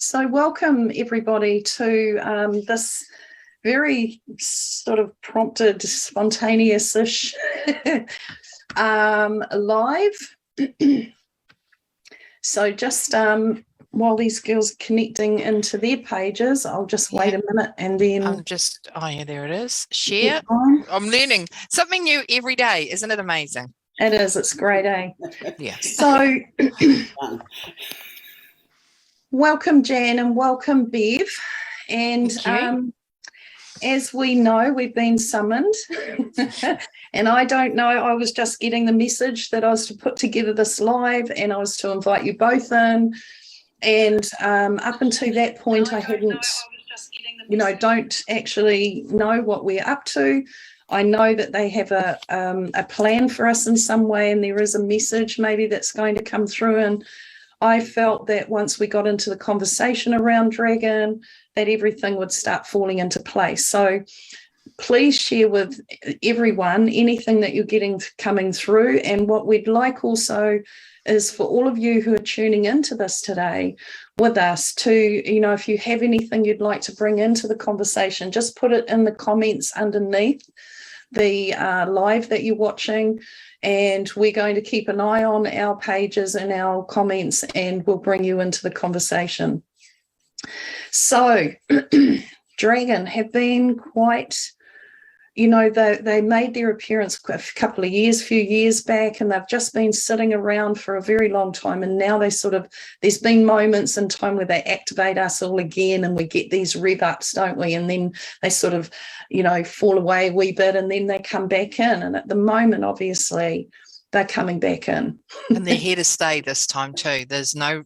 So welcome everybody to this very sort of prompted, spontaneous-ish live. So just while these girls are connecting into their pages, I'll just wait a minute and then... yeah, there it is. Share. I'm learning something new every day. Isn't it amazing? It is. It's great, eh? Yeah. So... Welcome, Jan, and welcome, Bev. And as we know, we've been summoned. And I don't know, I was just getting the message that I was to put together this live and I was to invite you both in. And up until that point, I hadn't, don't actually know what we're up to. I know that they have a plan for us in some way, and there is a message maybe that's going to come through. And I felt that once we got into the conversation around Dragon, that everything would start falling into place. So please share with everyone anything that you're getting coming through. And what we'd like also is for all of you who are tuning into this today with us to, if you have anything you'd like to bring into the conversation, just put it in the comments underneath the live that you're watching. And we're going to keep an eye on our pages and our comments, and we'll bring you into the conversation. So, Dragon have been quite, they made their appearance a few years back, and they've just been sitting around for a very long time. And now there's been moments in time where they activate us all again, and we get these rev ups, don't we? And then they sort of, fall away a wee bit, and then they come back in. And at the moment, obviously, they're coming back in. And they're here to stay this time too. There's no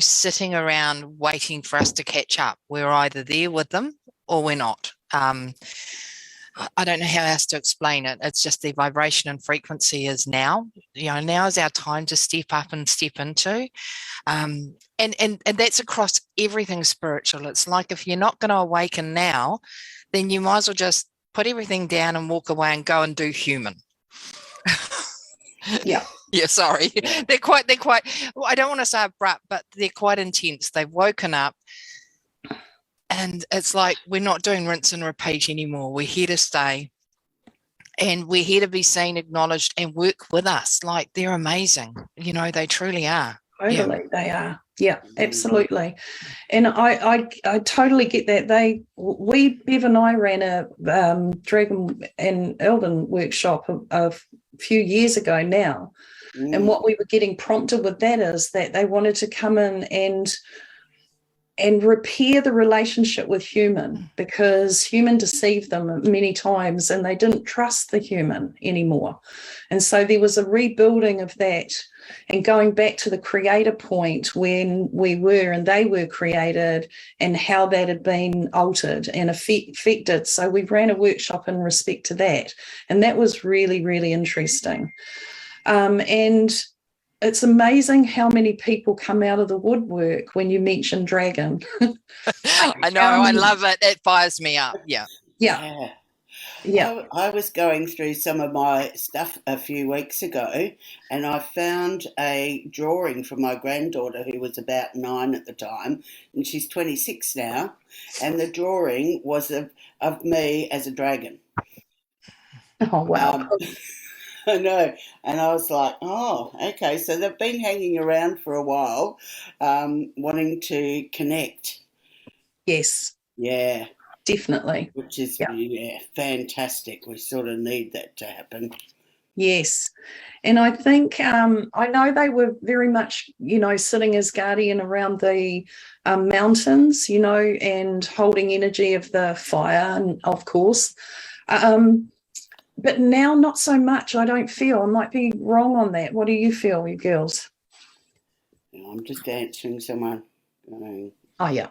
sitting around waiting for us to catch up. We're either there with them or we're not. I don't know how else to explain it. It's just their vibration and frequency is now. Now is our time to step up and step into. And that's across everything spiritual. It's like if you're not going to awaken now, then you might as well just put everything down and walk away and go and do human. Yeah. Yeah, sorry. They're quite, I don't want to say abrupt, but they're quite intense. They've woken up. And it's like we're not doing rinse and repeat anymore. We're here to stay. And we're here to be seen, acknowledged, and work with us. Like, they're amazing. They truly are. Totally, yeah. They are. Yeah, absolutely. And I totally get that. Bev and I ran a Dragon and Elden workshop a few years ago now. And what we were getting prompted with that is that they wanted to come in and repair the relationship with human, because human deceived them many times and they didn't trust the human anymore. And so there was a rebuilding of that and going back to the creator point when we were and they were created and how that had been altered and affected. So we ran a workshop in respect to that. And that was really, really interesting. And it's amazing how many people come out of the woodwork when you mention Dragon. I know, I love it. It fires me up. Yeah. I was going through some of my stuff a few weeks ago, and I found a drawing from my granddaughter, who was about 9 at the time, and she's 26 now, and the drawing was of me as a dragon. Oh, wow. I know. And I was like, oh, okay. So they've been hanging around for a while, wanting to connect. Yes. Yeah. Definitely. Which is fantastic. We sort of need that to happen. Yes. And I think, I know they were very much, sitting as guardian around the mountains, and holding energy of the fire, and of course. But now not so much, I don't feel. I might be wrong on that. What do you feel, you girls? I'm just answering someone. Oh, yeah.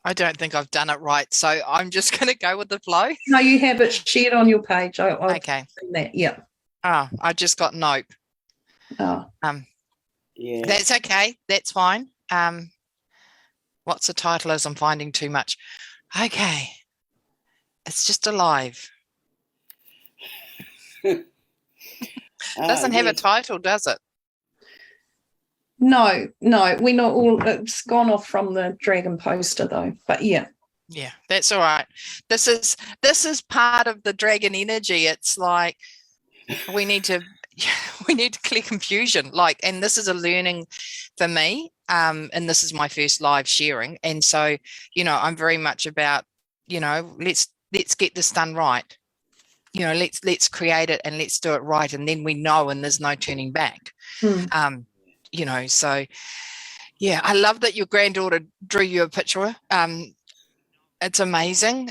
I don't think I've done it right, so I'm just going to go with the flow. No, you have it shared on your page. Okay. That. Yeah. I just got nope. Oh. Yeah. That's okay. That's fine. What's the title is I'm finding too much. Okay. It's just alive. Doesn't have a title, does it? No, we're not all. It's gone off from the dragon poster though. But yeah. Yeah, that's all right. This is part of the dragon energy. It's like we need to clear confusion. Like, and this is a learning for me. And this is my first live sharing. And so, I'm very much about, let's get this done right. Let's create it and let's do it right. And then we know, and there's no turning back. So yeah, I love that your granddaughter drew you a picture. It's amazing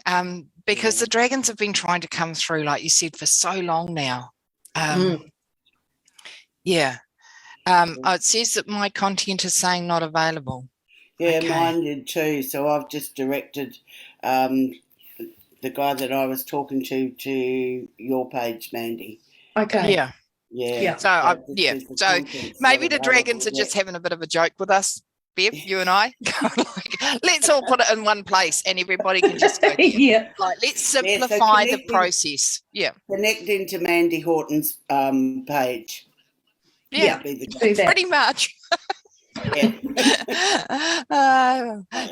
because the dragons have been trying to come through, like you said, for so long now. It says that my content is saying not available. Yeah, Okay. Mine did too. So I've just directed the guy that I was talking to your page, Mandy. Okay. Yeah. So maybe the dragons are just having a bit of a joke with us, Bev, you and I. Let's all put it in one place and everybody can just go there. Like, let's simplify the process. Connect into Mandy Horton's page. Pretty much.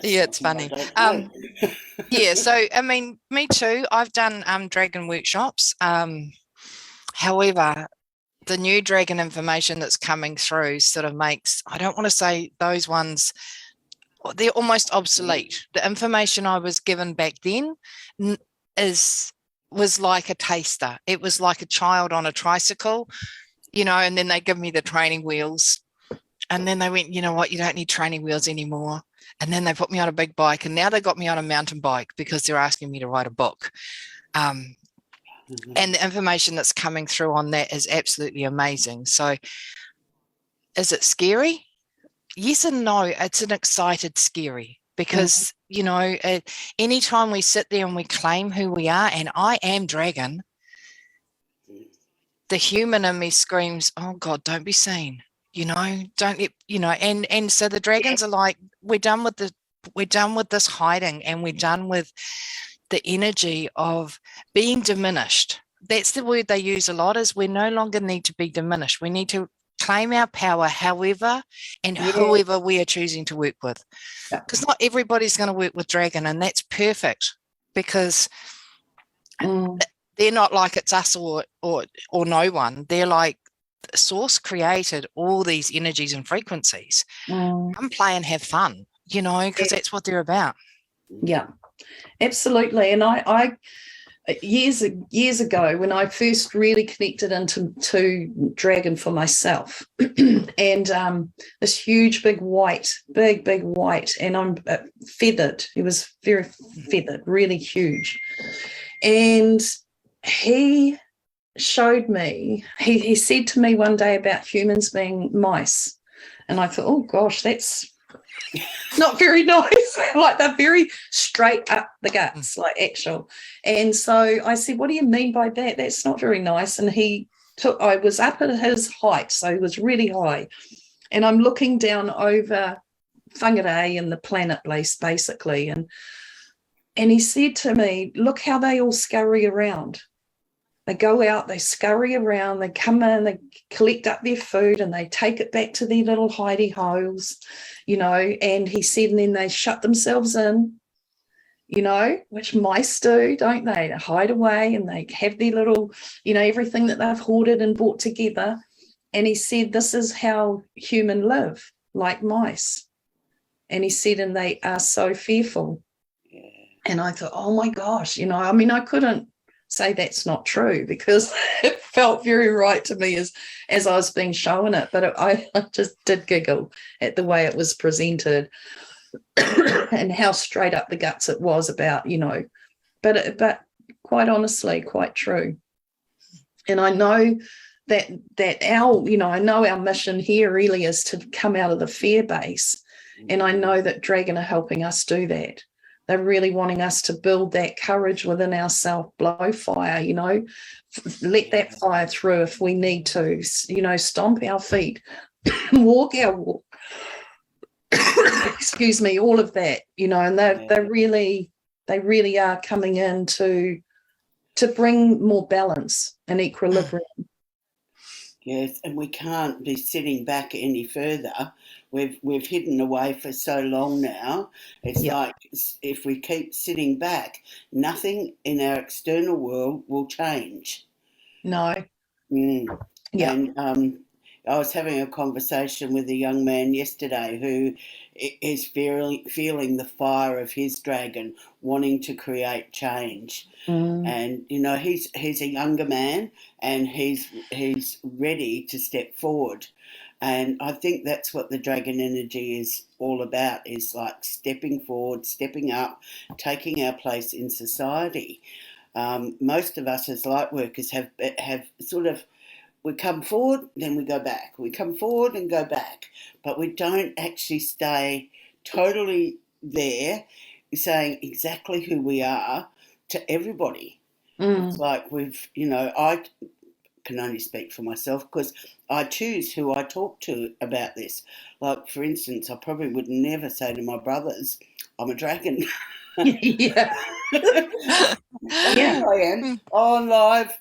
It's funny. So I mean, me too. I've done dragon workshops. However, the new dragon information that's coming through sort of makes, I don't want to say those ones, they're almost obsolete. The information I was given back then was like a taster. It was like a child on a tricycle, and then they give me the training wheels. And then they went, you know what, you don't need training wheels anymore. And then they put me on a big bike. And now they got me on a mountain bike because they're asking me to write a book. And the information that's coming through on that is absolutely amazing. So is it scary? Yes and no. It's an excited scary because, anytime we sit there and we claim who we are, and I am dragon, the human in me screams, oh God, don't be seen. Don't let, and so the dragons are like, we're done with this hiding, and we're done with the energy of being diminished. That's the word they use a lot, is we no longer need to be diminished. We need to claim our power however and whoever we are choosing to work with. Because not everybody's going to work with dragon, and that's perfect because they're not like it's us or no one. They're like, Source created all these energies and frequencies. Come play and have fun, because that's what they're about. Yeah, absolutely. And I years ago, when I first really connected into dragon for myself, and this huge big white, and I'm feathered. He was very feathered, really huge, and he showed me, he said to me one day about humans being mice, and I thought, oh gosh, that's not very nice. Like, they're very straight up the guts, like actual. And so I said, what do you mean by that? That's not very nice. And I was up at his height, so he was really high, and I'm looking down over Whangarei and the planet place basically, and he said to me, look how they all scurry around. They go out, they scurry around, they come in, they collect up their food, and they take it back to their little hidey holes, and he said, and then they shut themselves in, which mice do, don't they? They hide away and they have their little, everything that they've hoarded and brought together. And he said, this is how humans live, like mice. And he said, and they are so fearful. And I thought, oh my gosh, I couldn't say that's not true because it felt very right to me as I was being shown it, but I just did giggle at the way it was presented and how straight up the guts it was about, but quite honestly, quite true. And I know that I know our mission here really is to come out of the fear base, and I know that dragon are helping us do that. They're really wanting us to build that courage within ourselves, blow fire, let that fire through if we need to, stomp our feet, walk our walk, excuse me, all of that, and they really are coming in to bring more balance and equilibrium. Yes, and we can't be sitting back any further. We've hidden away for so long now. It's Yeah. like if we keep sitting back, nothing in our external world will change. No. Mm. Yeah. And I was having a conversation with a young man yesterday who is feeling the fire of his dragon, wanting to create change. Mm. And he's a younger man, and he's ready to step forward. And I think that's what the dragon energy is all about, is like stepping forward, stepping up, taking our place in society. Most of us as light workers have sort of, we come forward, then we go back. We come forward and go back, but we don't actually stay totally there, saying exactly who we are to everybody. It's like I can only speak for myself because I choose who I talk to about this. Like, for instance, I probably would never say to my brothers, I'm a dragon. Yeah. And here I am on live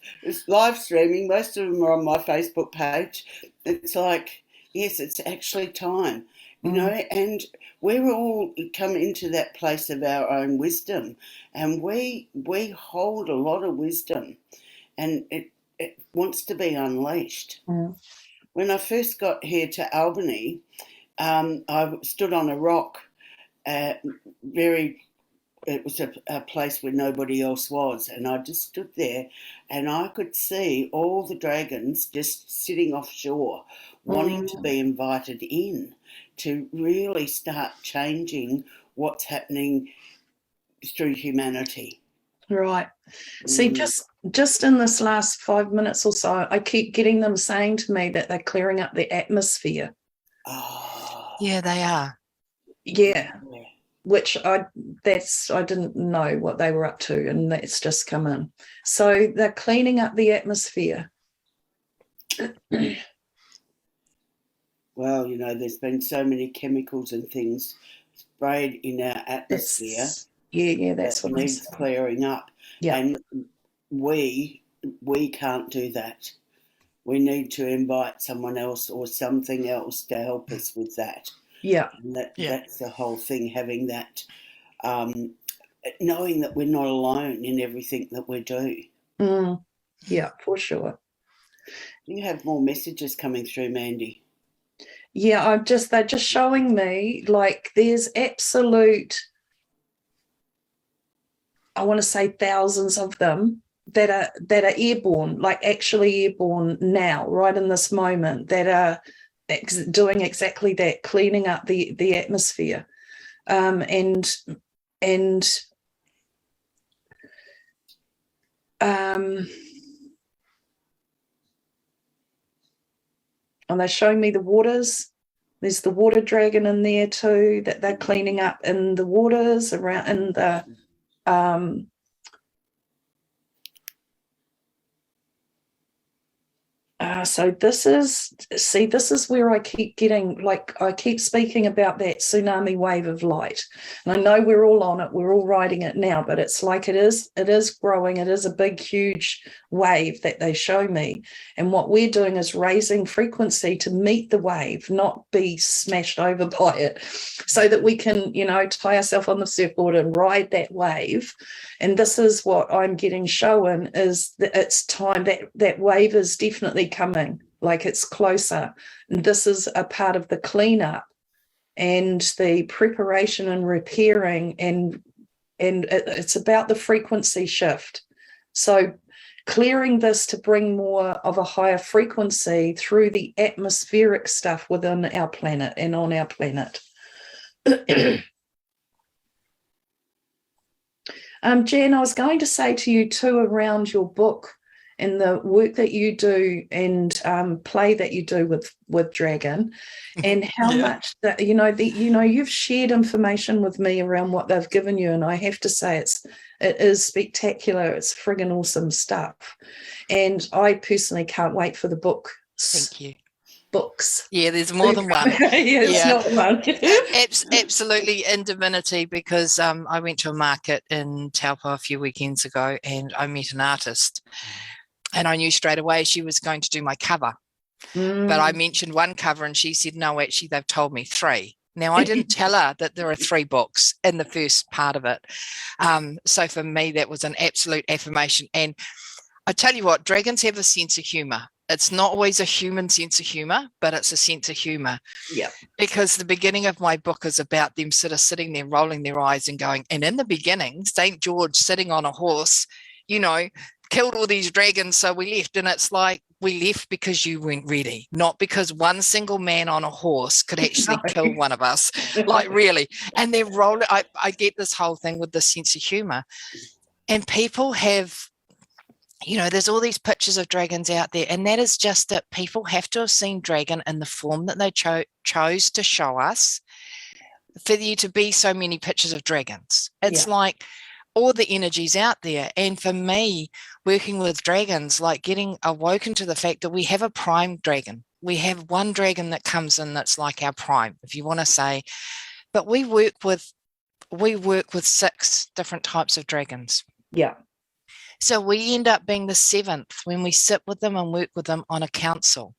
streaming. Most of them are on my Facebook page. It's like, yes, it's actually time, and we're all come into that place of our own wisdom, and we hold a lot of wisdom, and it wants to be unleashed. Mm. When I first got here to Albany, I stood on a rock, very. It was a place where nobody else was, and I just stood there, and I could see all the dragons just sitting offshore, wanting to be invited in to really start changing what's happening through humanity. Right. See, just in this last 5 minutes or so, I keep getting them saying to me that they're clearing up the atmosphere. Oh, Yeah, they are. Yeah. Which I didn't know what they were up to, and that's just come in. So they're cleaning up the atmosphere. Well, there's been so many chemicals and things sprayed in our atmosphere. That's that what needs clearing up. Yeah. And we can't do that. We need to invite someone else or something else to help us with that. Yeah. And that's the whole thing, having that, knowing that we're not alone in everything that we do. Yeah, for sure. Do you have more messages coming through, Mandy? Yeah, they're just showing me like there's absolute, I want to say thousands of them that are airborne, like actually airborne now, right in this moment, that are doing exactly that, cleaning up the atmosphere, and they're showing me the waters. There's the water dragon in there too, that they're cleaning up in the waters around in the so this is where I keep getting, like, I keep speaking about that tsunami wave of light. And I know we're all on it, we're all riding it now, but it's like it is growing. It is a big, huge wave that they show me. And what we're doing is raising frequency to meet the wave, not be smashed over by it, so that we can, tie ourselves on the surfboard and ride that wave. And this is what I'm getting shown, is that it's time, that wave is definitely coming, like it's closer. And this is a part of the cleanup and the preparation and repairing, and it's about the frequency shift. So clearing this to bring more of a higher frequency through the atmospheric stuff within our planet and on our planet. Jan, I was going to say to you too, around your book and the work that you do and play that you do with Dragon, and how much that you've shared information with me around what they've given you, and I have to say it is spectacular. It's friggin' awesome stuff, and I personally can't wait for the book. Thank you. Books. Yeah, there's more than one. Not one. Absolutely, in Divinity, because I went to a market in Taupo a few weekends ago and I met an artist, and I knew straight away she was going to do my cover. But I mentioned one cover and she said, no, actually, they've told me 3. Now, I didn't tell her that there are 3 books in the first part of it. So for me, that was an absolute affirmation. And I tell you what, dragons have a sense of humor. It's not always a human sense of humor, but it's a sense of humor. Yeah. Because the beginning of my book is about them sort of sitting there, rolling their eyes and going, and in the beginning, St. George sitting on a horse, you know, killed all these dragons, so we left. And it's like, we left because you weren't ready, not because one single man on a horse could actually kill one of us, like really. And they're rolling. I get this whole thing with the sense of humor. And people have, you know, there's all these pictures of dragons out there, and that is just that people have to have seen dragon in the form that they chose to show us for you to be so many pictures of dragons. It's like all the energies out there. And for me, working with dragons, like getting awoken to the fact that we have a prime dragon. We have one dragon that comes in that's like our prime, if you want to say, but we work with 6 different types of dragons. Yeah. So we end up being the 7th when we sit with them and work with them on a council.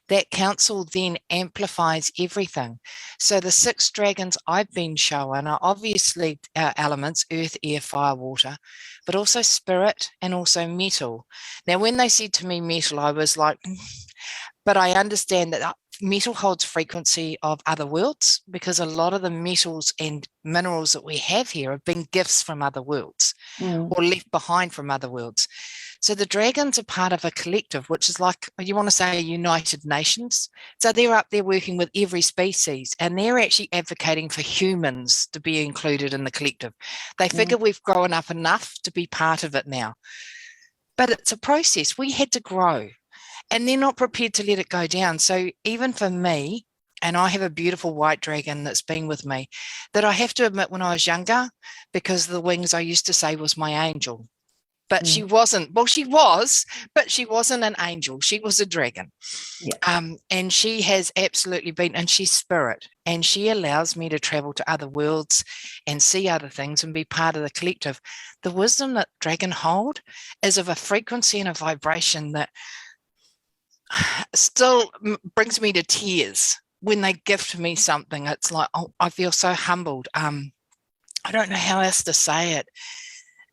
That council then amplifies everything. So the 6 dragons I've been shown are obviously our elements, earth, air, fire, water, but also spirit and also metal. Now, when they said to me metal, I was like, but I understand that metal holds frequency of other worlds, because a lot of the metals and minerals that we have here have been gifts from other worlds or left behind from other worlds. So the dragons are part of a collective, which is like, you want to say, United Nations. So they're up there working with every species, and they're actually advocating for humans to be included in the collective. They figure we've grown up enough to be part of it now. But it's a process. We had to grow, and they're not prepared to let it go down. So even for me, and I have a beautiful white dragon that's been with me, that I have to admit, when I was younger, because the wings I used to say was my angel. But she wasn't. Well, she was, but she wasn't an angel. She was a dragon. Yeah. And she has absolutely been, and she's spirit. And she allows me to travel to other worlds and see other things and be part of the collective. The wisdom that dragon hold is of a frequency and a vibration that still brings me to tears when they gift me something. It's like, oh, I feel so humbled. I don't know how else to say it.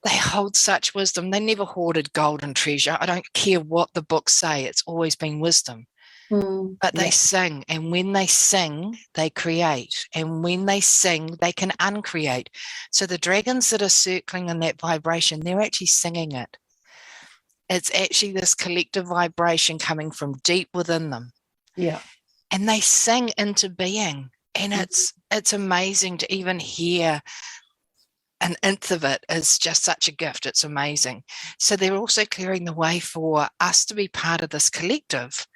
They hold such wisdom. They never hoarded gold and treasure. I don't care what the books say. It's always been wisdom. But they sing. And when they sing, they create. And when they sing, they can uncreate. So the dragons that are circling in that vibration, they're actually singing it. It's actually this collective vibration coming from deep within them. Yeah. And they sing into being. And it's amazing to even hear an nth of it is just such a gift. It's amazing. So they're also clearing the way for us to be part of this collective,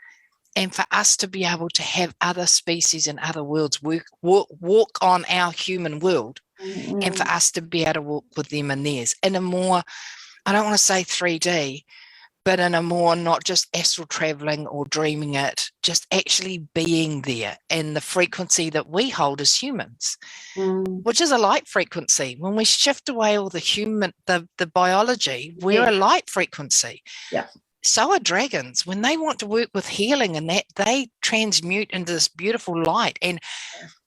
and for us to be able to have other species and other worlds walk on our human world, and for us to be able to walk with them in theirs in a more, I don't want to say 3D, but in a more not just astral traveling or dreaming it, just actually being there in the frequency that we hold as humans, which is a light frequency. When we shift away all the human, the biology, we're a light frequency. Yeah. So are dragons. When they want to work with healing and that, they transmute into this beautiful light, and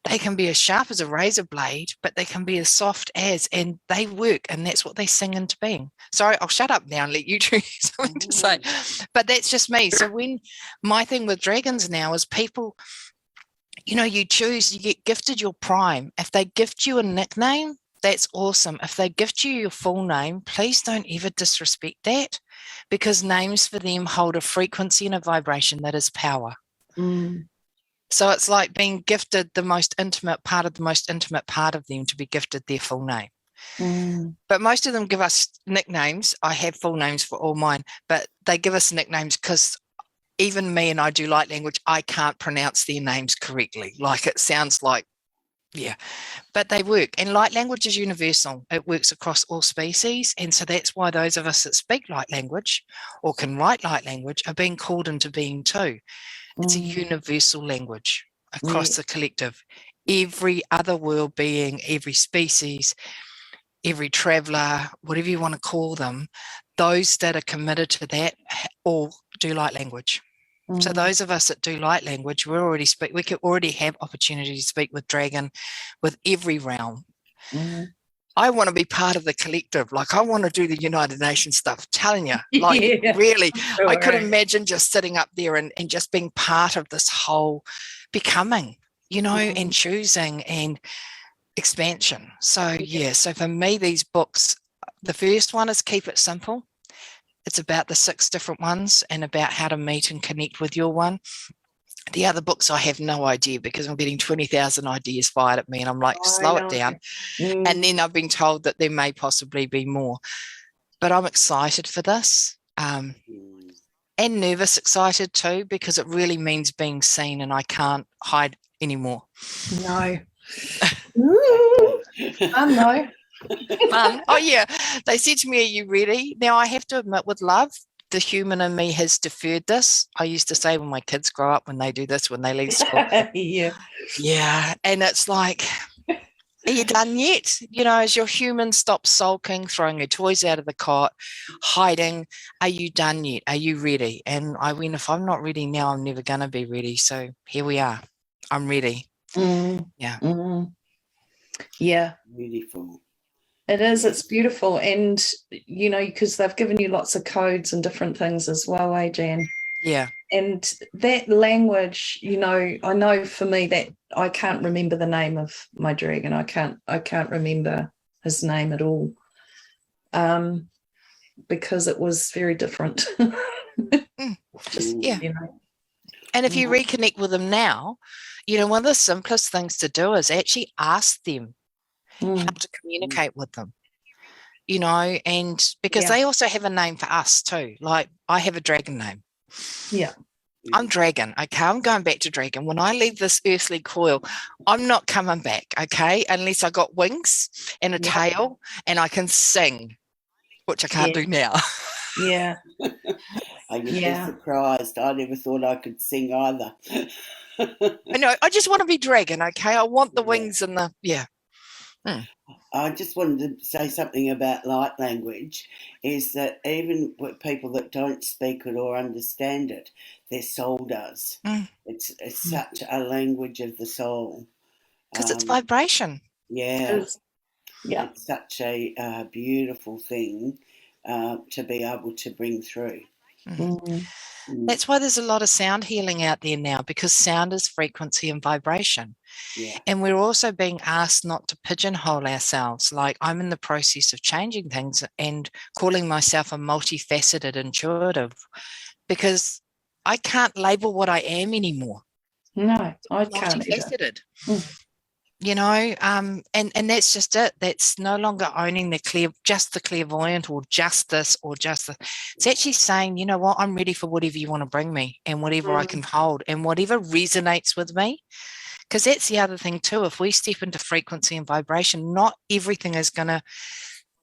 they can be as sharp as a razor blade, but they can be as soft as, and they work, and that's what they sing into being. Sorry, I'll shut up now and let you choose something to say. But that's just me. So when my thing with dragons now is people, you know, you choose, you get gifted your prime. If they gift you a nickname, that's awesome. If they gift you your full name, please don't ever disrespect that, because names for them hold a frequency and a vibration that is power. So it's like being gifted the most intimate part of them to be gifted their full name. But most of them give us nicknames. I have full names for all mine, but they give us nicknames because even me, and I do light language, I can't pronounce their names correctly. Like, it sounds like, yeah, but they work. And light language is universal. It works across all species. And so that's why those of us that speak light language or can write light language are being called into being too. It's a universal language across the collective. Every other world being, every species, every traveller, whatever you want to call them, those that are committed to that all do light language. So those of us that do light language, we could already have opportunity to speak with dragon with every realm. I want to be part of the collective. Like, I want to do the United Nations stuff. Telling you, like, really, I could imagine just sitting up there and just being part of this whole becoming, and choosing and expansion. So, so for me, these books, the first one is Keep It Simple. It's about the 6 different ones and about how to meet and connect with your one. The other books, I have no idea, because I'm getting 20,000 ideas fired at me, and I'm like, slow it down. And then I've been told that there may possibly be more. But I'm excited for this, and nervous excited too, because it really means being seen, and I can't hide anymore. No. No. Oh, yeah. They said to me, are you ready? Now, I have to admit, with love, the human in me has deferred this. I used to say, when my kids grow up, when they do this, when they leave school. Yeah. And it's like, are you done yet? As your human stops sulking, throwing your toys out of the cot, hiding, are you done yet? Are you ready? And I went, if I'm not ready now, I'm never going to be ready. So here we are. I'm ready. Yeah. Yeah. Beautiful. It is. It's beautiful. And, because they've given you lots of codes and different things as well, Jan? Yeah. And that language, I know for me that I can't remember the name of my dragon. I can't remember his name at all, because it was very different. Yeah. And if you reconnect with them now, one of the simplest things to do is actually ask them how to communicate with them, and because they also have a name for us too. Like, I have a dragon name. Yeah. I'm dragon. Okay. I'm going back to dragon. When I leave this earthly coil, I'm not coming back. Okay. Unless I got wings and a tail and I can sing, which I can't do now. Yeah. I get surprised. I never thought I could sing either. I know. I just want to be dragon. Okay. I want the wings and the, I just wanted to say something about light language, is that even with people that don't speak it or understand it, their soul does. It's such a language of the soul. Because it's vibration. Yeah. It's such a beautiful thing to be able to bring through. That's why there's a lot of sound healing out there now, because sound is frequency and vibration. And we're also being asked not to pigeonhole ourselves. Like, I'm in the process of changing things and calling myself a multifaceted intuitive, because I can't label what I am anymore. No, I can't either. And that's just it. That's no longer owning just the clairvoyant, or just this, or just the. It's actually saying, you know what, I'm ready for whatever you want to bring me, and whatever I can hold, and whatever resonates with me. Because that's the other thing too. If we step into frequency and vibration, not everything is going to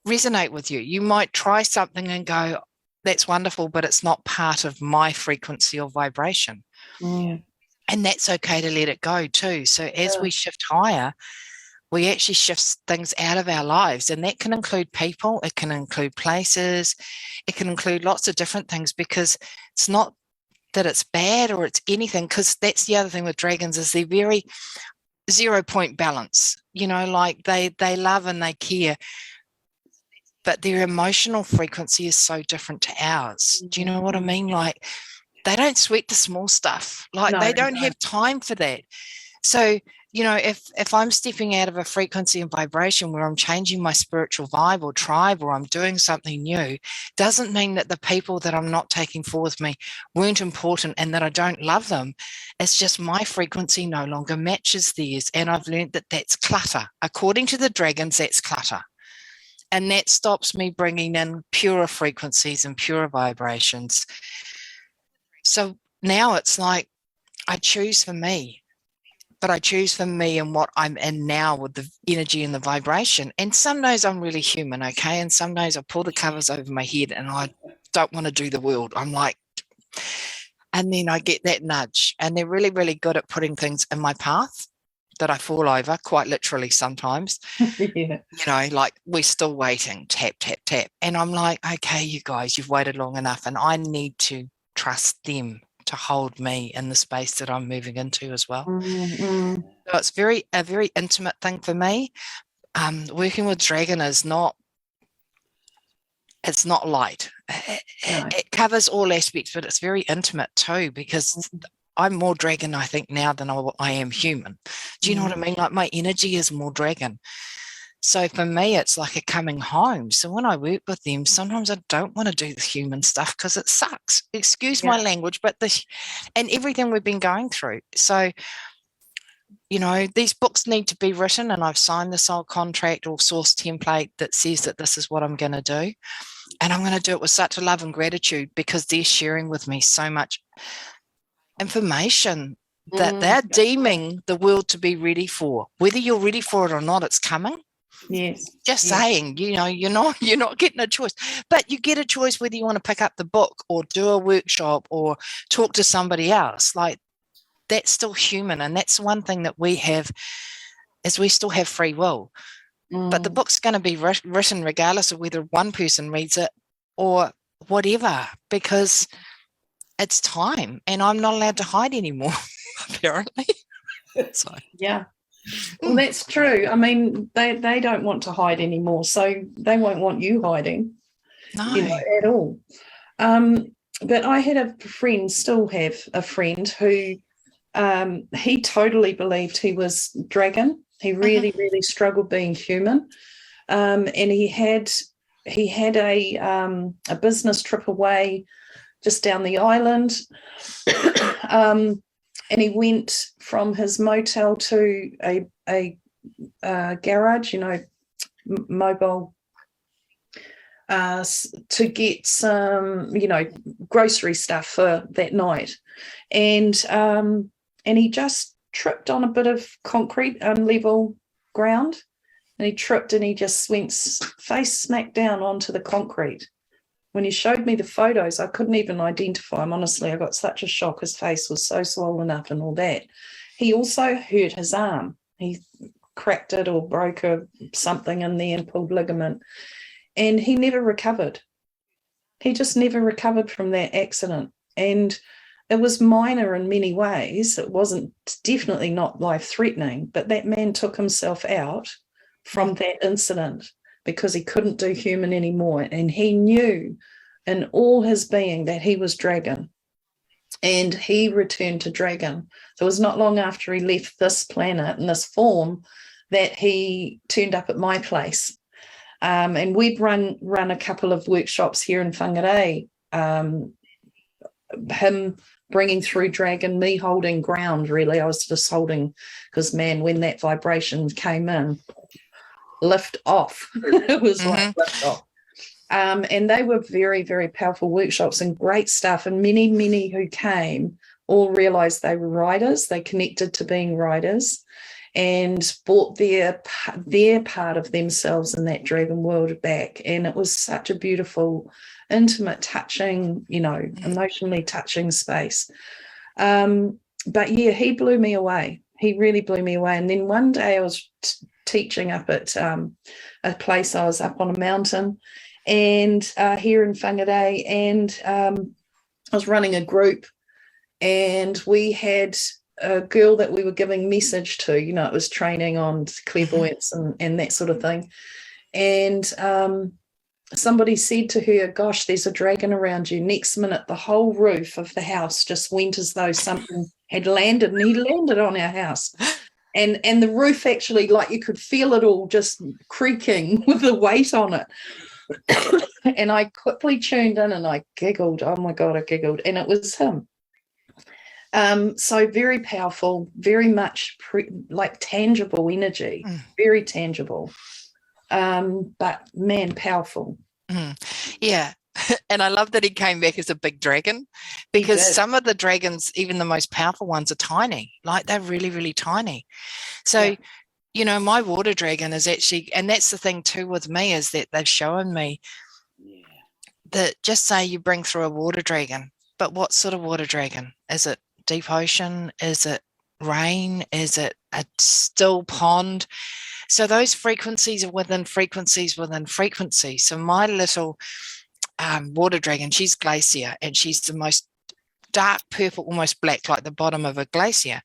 resonate with you. You might try something and go, that's wonderful, but it's not part of my frequency or vibration. And that's okay to let it go too. So as we shift higher, we actually shift things out of our lives. And that can include people, it can include places, it can include lots of different things, because it's not that it's bad or it's anything, because that's the other thing with dragons, is they're very 0 point balance. Like they love and they care, but their emotional frequency is so different to ours. Do you know what I mean? Like, they don't sweat the small stuff. Like, they don't have time for that. So, if I'm stepping out of a frequency and vibration where I'm changing my spiritual vibe or tribe, or I'm doing something new, doesn't mean that the people that I'm not taking forward with me weren't important and that I don't love them. It's just my frequency no longer matches theirs. And I've learned that that's clutter. According to the dragons, that's clutter. And that stops me bringing in purer frequencies and purer vibrations. So now it's like, I choose for me, but I choose for me and what I'm in now with the energy and the vibration. And some days I'm really human, okay? And some days I pull the covers over my head and I don't want to do the world. I'm like, and then I get that nudge, and they're really, really good at putting things in my path that I fall over, quite literally sometimes. Like, we're still waiting, tap, tap, tap. And I'm like, okay, you guys, you've waited long enough, and I need to trust them to hold me in the space that I'm moving into as well. Mm. So it's a very intimate thing for me. Working with dragon is not, it's not light. No. It covers all aspects, but it's very intimate too, because I'm more dragon, I think, now than I am human. Do you know what I mean? Like my energy is more dragon. So for me, it's like a coming home. So when I work with them, sometimes I don't want to do the human stuff because it sucks. Excuse my language, but and everything we've been going through. So, you know, these books need to be written, and I've signed the soul contract or source template that says that this is what I'm going to do. And I'm going to do it with such a love and gratitude because they're sharing with me so much information that they're deeming the world to be ready for. Whether you're ready for it or not, it's coming. Yes. Just saying, you know, you're not getting a choice, but you get a choice whether you want to pick up the book or do a workshop or talk to somebody else. Like, that's still human. And that's one thing that we have, is we still have free will. But the book's going to be written regardless of whether one person reads it or whatever, because it's time and I'm not allowed to hide anymore, apparently. So. Yeah. Well, that's true. I mean, they don't want to hide anymore, so they won't want you hiding, you know, at all. But I had a friend, still have a friend who he totally believed he was dragon. He really, really struggled being human, and he had a business trip away just down the island. And he went from his motel to a garage, you know, mobile, to get some, you know, grocery stuff for that night. And he just tripped on a bit of concrete, unlevel ground. And he tripped and he just went face smack down onto the concrete. When he showed me the photos, I couldn't even identify him. Honestly, I got such a shock. His face was so swollen up and all that. He also hurt his arm. He cracked it or broke something in there and pulled ligament. And he never recovered. He just never recovered from that accident. And it was minor in many ways. It wasn't, definitely not life-threatening, but that man took himself out from that incident because he couldn't do human anymore. And he knew in all his being that he was dragon. And he returned to dragon. So it was not long after he left this planet in this form that he turned up at my place. And we'd run a couple of workshops here in Whangarei. Him bringing through dragon, me holding ground, really. I was just holding, because, man, when that vibration came in, lift off. It was like lift off. And they were very, very powerful workshops and great stuff. And many, many who came all realised they were riders. They connected to being riders and brought their part of themselves in that dragon world back. And it was such a beautiful, intimate, touching, you know, emotionally touching space. But yeah, he blew me away. He really blew me away. And then one day I was teaching up at a place. I was up on a mountain and here in Whangarei, and I was running a group, and we had a girl that we were giving message to, you know, it was training on clairvoyance and that sort of thing. And somebody said to her, gosh, there's a dragon around you. Next minute, the whole roof of the house just went as though something had landed, and he landed on our house. And the roof actually, like, you could feel it all just creaking with the weight on it. And I quickly tuned in and I giggled. Oh my God, I giggled. And it was him. So very powerful, very much like tangible energy, very tangible. But man, powerful. Yeah. And I love that he came back as a big dragon, because some of the dragons, even the most powerful ones, are tiny. Like, they're really, really tiny. So, you know, my water dragon is actually, and that's the thing too with me, is that they've shown me that, just say you bring through a water dragon, but what sort of water dragon? Is it deep ocean? Is it rain? Is it a still pond? So those frequencies are within frequencies within frequencies. So my little water dragon, she's Glacier, and she's the most dark purple, almost black, like the bottom of a glacier.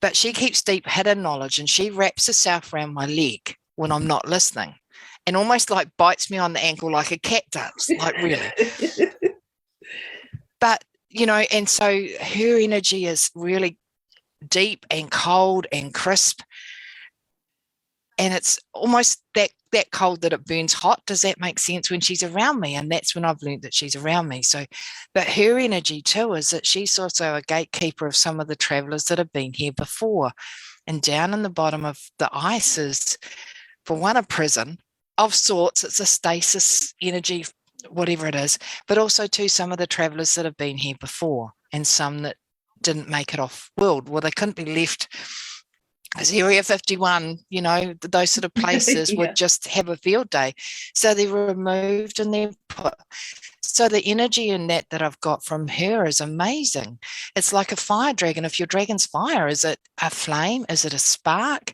But she keeps deep hidden knowledge, and she wraps herself around my leg when I'm not listening and almost like bites me on the ankle like a cat does, like really. But, and so her energy is really deep and cold and crisp. And it's almost that cold that it burns hot. Does that make sense when she's around me? And that's when I've learned that she's around me. So, but her energy too is that she's also a gatekeeper of some of the travelers that have been here before. And down in the bottom of the ice is, for one, a prison of sorts. It's a stasis energy, whatever it is, but also to some of the travelers that have been here before and some that didn't make it off world. Well, they couldn't be left because Area 51, those sort of places would just have a field day. So they're removed and they're put. So the energy in that I've got from her is amazing. It's like a fire dragon. If your dragon's fire, is it a flame? Is it a spark?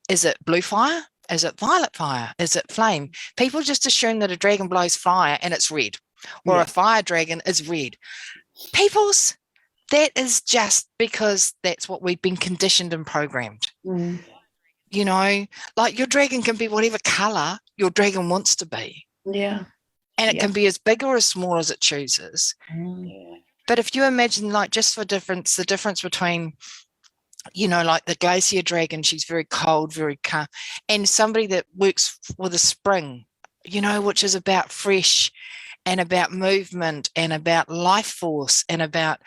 Is it blue fire? Is it violet fire? Is it flame? People just assume that a dragon blows fire and it's red, or a fire dragon is red. That is just because that's what we've been conditioned and programmed. Mm. Like your dragon can be whatever color your dragon wants to be. Yeah. And it can be as big or as small as it chooses. Mm. But if you imagine, like, just for the difference between, like the glacier dragon, she's very cold, very calm, and somebody that works with a spring, which is about fresh and about movement and about life force and about,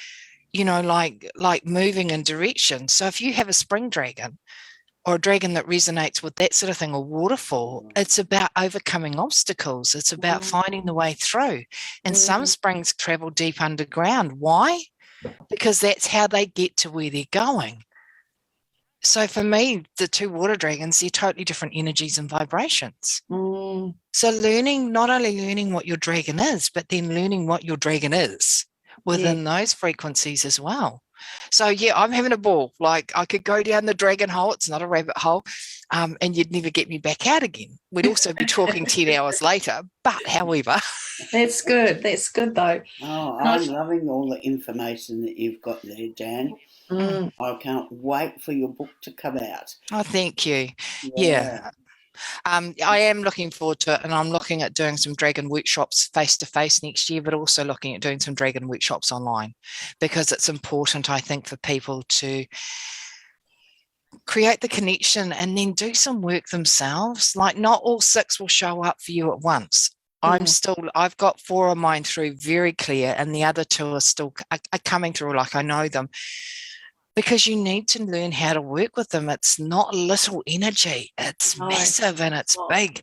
like moving in direction. So if you have a spring dragon or a dragon that resonates with that sort of thing, or waterfall, it's about overcoming obstacles. It's about finding the way through. And some springs travel deep underground. Why? Because that's how they get to where they're going. So for me, the two water dragons, they're totally different energies and vibrations. Mm. So not only learning what your dragon is, but then learning what your dragon is within those frequencies as well. So I'm having a ball. Like, I could go down the dragon hole. It's not a rabbit hole. And you'd never get me back out again. We'd also be talking 10 hours later. But however. That's good. That's good though. Oh, I'm loving all the information that you've got there, Jan. Mm. I can't wait for your book to come out. Oh, thank you. Yeah. I am looking forward to it, and I'm looking at doing some dragon workshops face-to-face next year, but also looking at doing some dragon workshops online, because it's important, I think, for people to create the connection and then do some work themselves. Like, not all 6 will show up for you at once. I've got 4 of mine through very clear, and the other 2 are still coming through like I know them. Because you need to learn how to work with them. It's not little energy. It's massive and it's big,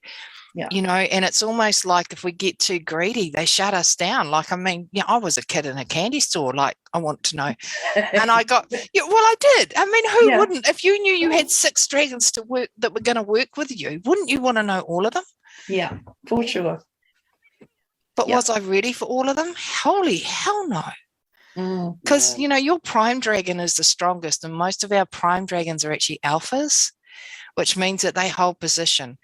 and it's almost like if we get too greedy, they shut us down. Like, I was a kid in a candy store. Like, I want to know. And I got, I did. Who wouldn't? If you knew you had 6 dragons to work that were going to work with you, wouldn't you want to know all of them? Yeah, for sure. But was I ready for all of them? Holy hell no. Because, your prime dragon is the strongest, and most of our prime dragons are actually alphas, which means that they hold position.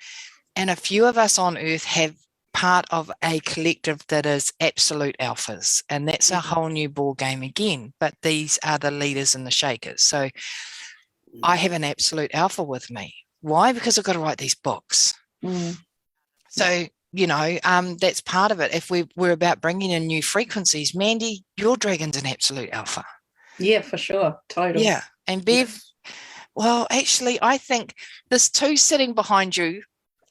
And a few of us on Earth have part of a collective that is absolute alphas, and that's a whole new ball game again. But these are the leaders and the shakers. So I have an absolute alpha with me. Why? Because I've got to write these books. So that's part of it. If we're about bringing in new frequencies, Mandy, your dragon's an absolute alpha. Yeah, for sure. Totally. Yeah. And Bev, well, actually, I think there's 2 sitting behind you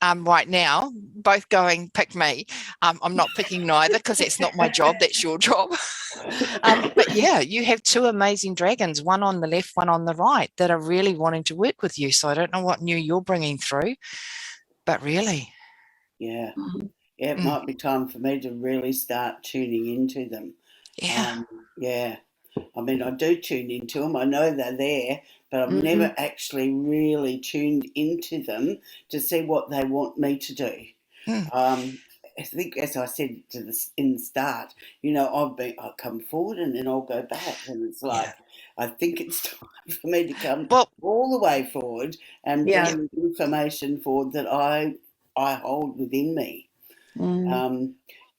right now, both going, pick me. I'm not picking neither, because that's not my job. That's your job. But you have 2 amazing dragons, one on the left, one on the right, that are really wanting to work with you. So I don't know what new you're bringing through, but really. Yeah. It might be time for me to really start tuning into them. I do tune into them. I know they're there, but I've never actually really tuned into them to see what they want me to do. I think, as I said in the start, I'll come forward and then I'll go back, and it's like, I think it's time for me to come all the way forward and bring the information forward that I hold within me.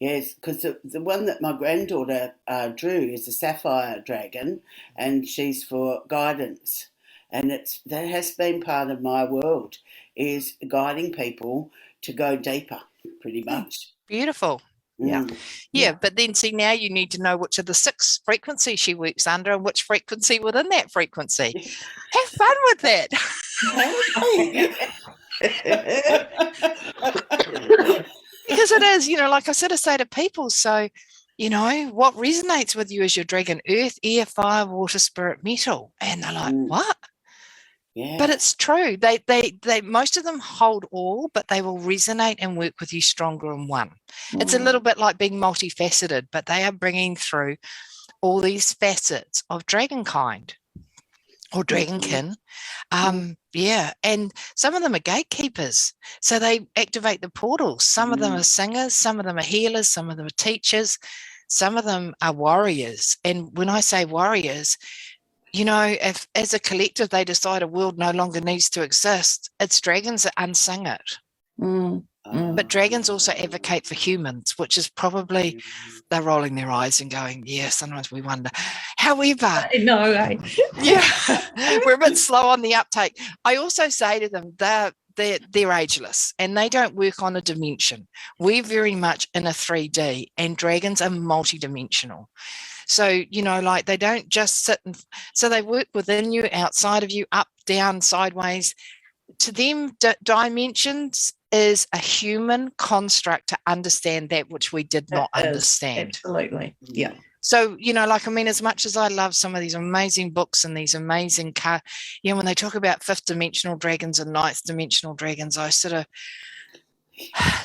Yes, because the one that my granddaughter drew is a sapphire dragon, and she's for guidance. And that has been part of my world, is guiding people to go deeper, pretty much. Beautiful. Yeah. Yeah, but then see, now you need to know which of the 6 frequencies she works under and which frequency within that frequency. Have fun with that. Because it is, like I sort of say to people, so, what resonates with you is your dragon: earth, air, fire, water, spirit, metal. And they're like, what? Yeah. But it's true. They most of them hold all, but they will resonate and work with you stronger in one. It's a little bit like being multifaceted, but they are bringing through all these facets of dragonkind or dragonkin. Yeah. And some of them are gatekeepers. So they activate the portals. Some of them are singers, some of them are healers, some of them are teachers, some of them are warriors. And when I say warriors, if as a collective they decide a world no longer needs to exist, it's dragons that unsing it. But dragons also advocate for humans, which is probably, they're rolling their eyes and going, yeah, sometimes we wonder. However, No, yeah, we're a bit slow on the uptake. I also say to them, they're ageless and they don't work on a dimension. We're very much in a 3D, and dragons are multidimensional. So, they don't just sit so they work within you, outside of you, up, down, sideways. To them, dimensions is a human construct to understand that which we did not understand. Absolutely. Yeah. So, as much as I love some of these amazing books and these amazing when they talk about 5th dimensional dragons and 9th dimensional dragons, I sort of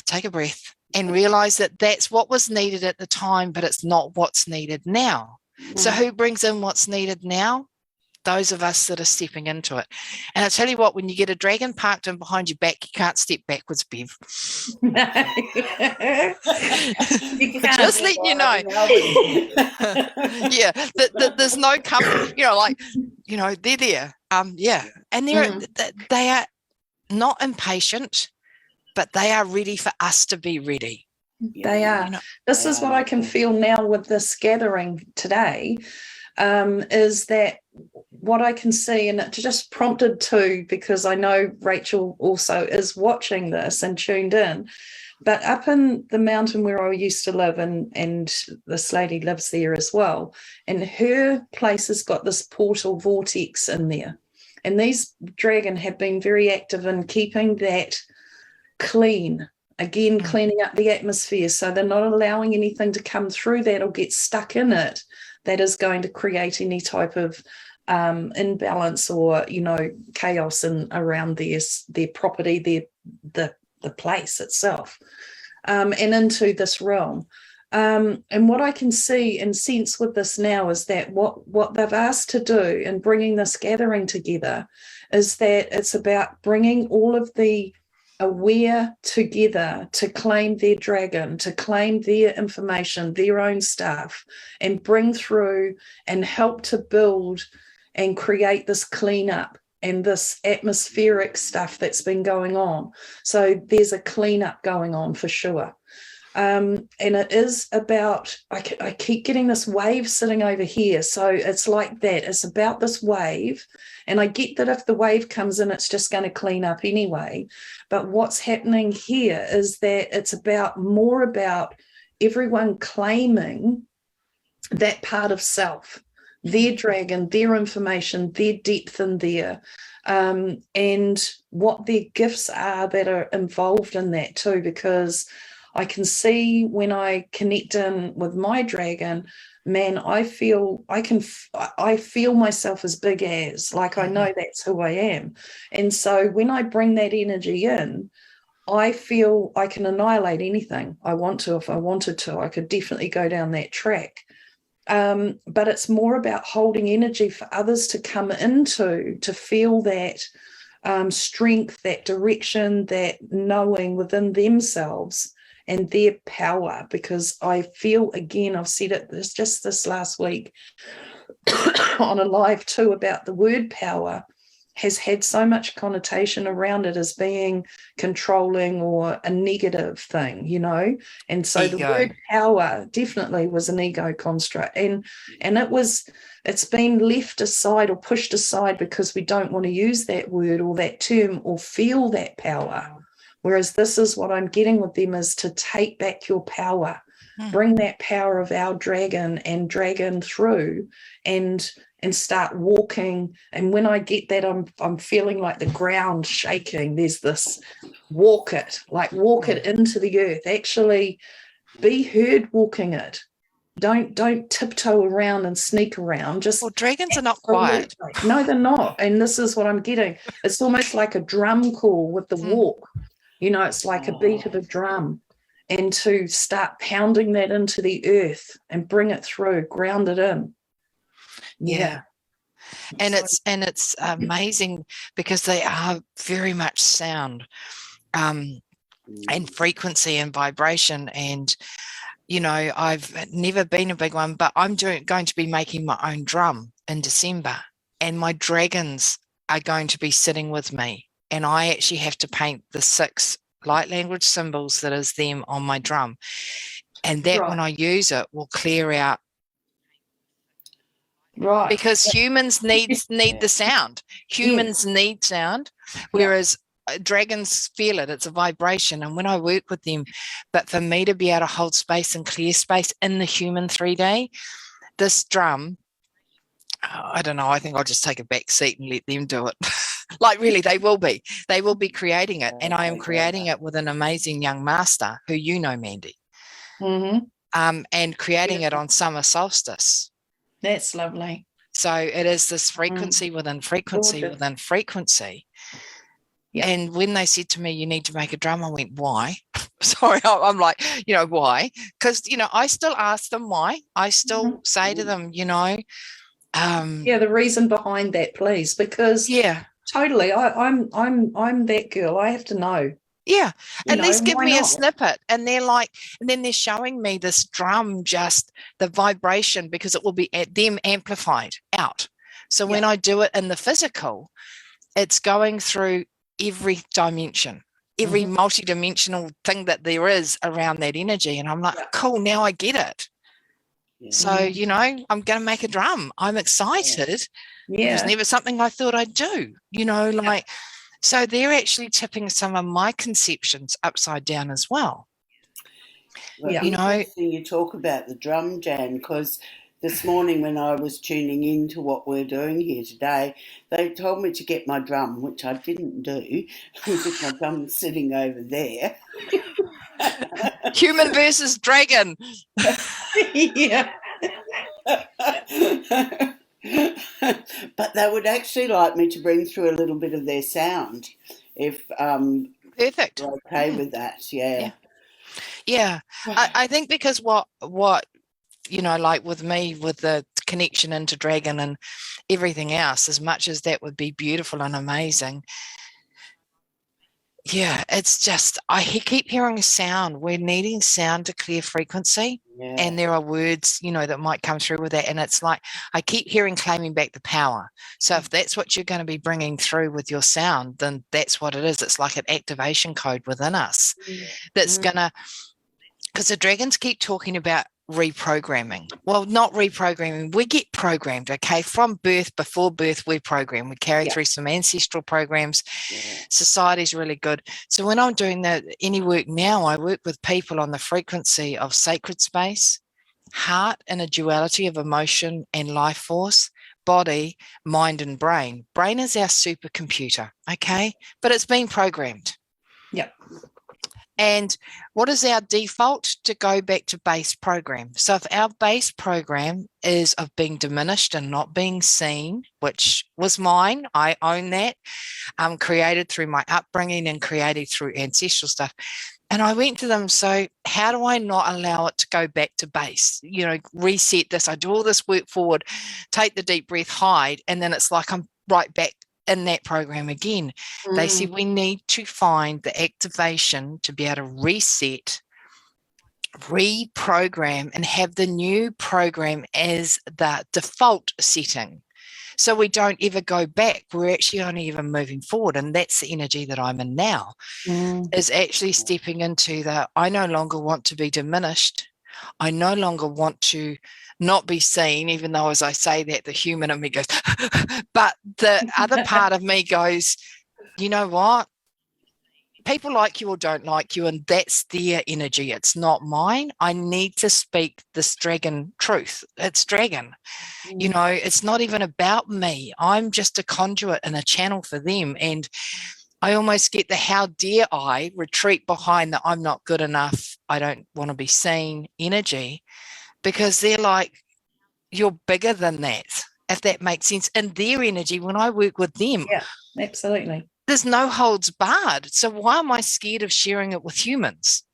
take a breath and realize that that's what was needed at the time, but it's not what's needed now. So who brings in what's needed now? Those of us that are stepping into it. And I tell you what, when you get a dragon parked in behind your back, you can't step backwards, Bev. Just letting you know. Yeah, there's no comfort, they're there. Yeah. And they are not impatient, but they are ready for us to be ready. They are. This is what I can feel now with this gathering today, is that what I can see, and it just prompted to, because I know Rachel also is watching this and tuned in, but up in the mountain where I used to live, and this lady lives there as well, and her place has got this portal vortex in there. And these dragon have been very active in keeping that clean, again, cleaning up the atmosphere, so they're not allowing anything to come through that or get stuck in it that is going to create any type of imbalance or chaos around their property, the place itself, and into this realm. And what I can see and sense with this now is that what they've asked to do in bringing this gathering together is that it's about bringing all of the aware together to claim their dragon, to claim their information, their own stuff, and bring through and help to build and create this cleanup and this atmospheric stuff that's been going on. So there's a cleanup going on for sure. And it is about, I keep getting this wave sitting over here. So it's like that. It's about this wave. And I get that if the wave comes in, it's just going to clean up anyway. But what's happening here is that it's more about everyone claiming that part of self, their dragon, their information, their depth in there, and what their gifts are that are involved in that too, because I can see when I connect in with my dragon, man, I feel myself as big as, like, I know that's who I am. And so when I bring that energy in, I feel I can annihilate anything I want to. If I wanted to, I could definitely go down that track. But it's more about holding energy for others to come into, to feel that strength, that direction, that knowing within themselves and their power. Because I feel, again, I've said it this last week on a live too, about the word power, has had so much connotation around it as being controlling or a negative thing, you know. And so the Ego. word power definitely was an ego construct, and it's been left aside or pushed aside because we don't want to use that word or that term or feel that power. Whereas this is what I'm getting with them, is to take back your power, bring that power of our dragon and dragon through, and start walking. And when I get that, I'm feeling like the ground shaking. There's this walk it into the earth. Actually be heard walking it. Don't tiptoe around and sneak around. Just Well, dragons are not quiet. No, they're not. And this is what I'm getting. It's almost like a drum call with the walk. You know, it's like a beat of a drum. And to start pounding that into the earth and bring it through, ground it in. Yeah. And it's amazing because they are very much sound, and frequency and vibration. And you know, I've never been a big one, but I'm going to be making my own drum in December, and my dragons are going to be sitting with me, and I actually have to paint the 6 light language symbols that is them on my drum, and that when I use it will clear out. Right. Because humans need the sound. Humans need sound, whereas dragons feel it. It's a vibration. And when I work with them, but for me to be able to hold space and clear space in the human 3D, this drum, I don't know, I think I'll just take a back seat and let them do it. Like really, they will be creating it. And I am creating it with an amazing young master who you know, Mandy. And creating it on summer solstice. That's lovely. So it is this frequency within frequency within frequency. Yeah. And when they said to me, you need to make a drum, I went, why? Sorry, I'm like, you know, why? Because, you know, I still ask them why. I still say to them, you know. The reason behind that, please, because totally, I'm that girl. I have to know. Yeah, at least give me a snippet. And they're like, and then they're showing me this drum, just the vibration, because it will be at them amplified out. So when I do it in the physical, it's going through every dimension, every multidimensional thing that there is around that energy. And I'm like, cool, now I get it. So, you know, I'm going to make a drum. I'm excited. It was never something I thought I'd do, you know, like. So they're actually tipping some of my conceptions upside down as well. You know, you talk about the drum, Jan, because this morning when I was tuning in to what we're doing here today, they told me to get my drum, which I didn't do, because my drum's sitting over there. Human versus dragon. Yeah. But they would actually like me to bring through a little bit of their sound if perfect. you're okay with that. Yeah. I think because what you know, like with me, with the connection into dragon and everything else, as much as that would be beautiful and amazing, it's just I keep hearing a sound. We're needing sound to clear frequency. And there are words, you know, that might come through with that. And it's like, I keep hearing claiming back the power. So if that's what you're going to be bringing through with your sound, then that's what it is. It's like an activation code within us that's going to, because the dragons keep talking about reprogramming. Well, not reprogramming. We get programmed, okay? From birth, before birth, we're programmed. We carry through some ancestral programs. Society's really good. So when I'm doing any work now, I work with people on the frequency of sacred space, heart in a duality of emotion and life force, body, mind, and brain. Brain is our supercomputer, okay? But it's been programmed. Yep. And what is our default? To go back to base program. So if our base program is of being diminished and not being seen, which was mine, I own that, created through my upbringing and created through ancestral stuff. And I went to them, so how do I not allow it to go back to base? You know, reset this. I do all this work forward, take the deep breath, hide, and then it's like I'm right back in that program again. They said we need to find the activation to be able to reset, reprogram, and have the new program as the default setting. So we don't ever go back. We're actually only ever moving forward. And that's the energy that I'm in now, is actually stepping into the, I no longer want to be diminished. I no longer want to not be seen, even though as I say that, the human in me goes, but the other part of me goes, you know what? People like you or don't like you, and that's their energy. It's not mine. I need to speak this dragon truth. It's dragon. You know, it's not even about me. I'm just a conduit and a channel for them. And I almost get the how dare I retreat behind the I'm not good enough, I don't want to be seen energy, because they're like, you're bigger than that, if that makes sense. And their energy, when I work with them, Yeah, absolutely. there's no holds barred. So why am I scared of sharing it with humans?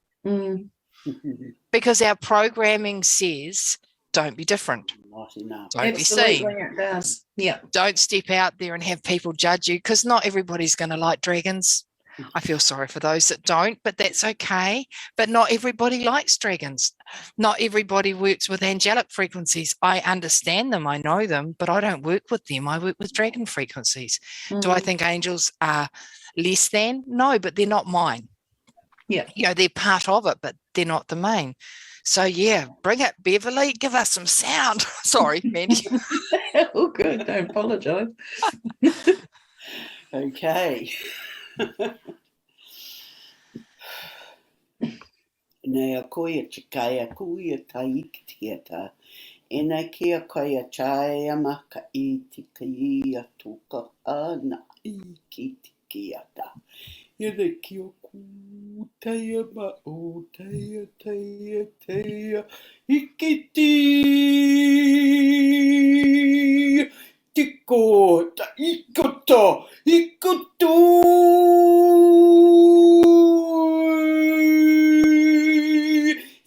Because our programming says, don't be different. Don't Absolutely, be seen. it does. Yeah. Don't step out there and have people judge you, because not everybody's going to like dragons. I feel sorry for those that don't, but that's okay. But not everybody likes dragons. Not everybody works with angelic frequencies. I understand them, I know them, but I don't work with them. I work with dragon frequencies. Do I think angels are less than? No, but they're not mine. Yeah. You know, they're part of it, but they're not the main. So yeah, bring it, Beverly. Give us some sound. Sorry, Mandy. Oh, good. Don't apologise. Okay. Nei a koia chikaya kuia taikitiata. E nei kia koia chaya maka I tiki a tuka ana I ki tiki ata. E nei kia ku teia ma o teia teia teia ikiti. Tiko ta ikoto ikoto.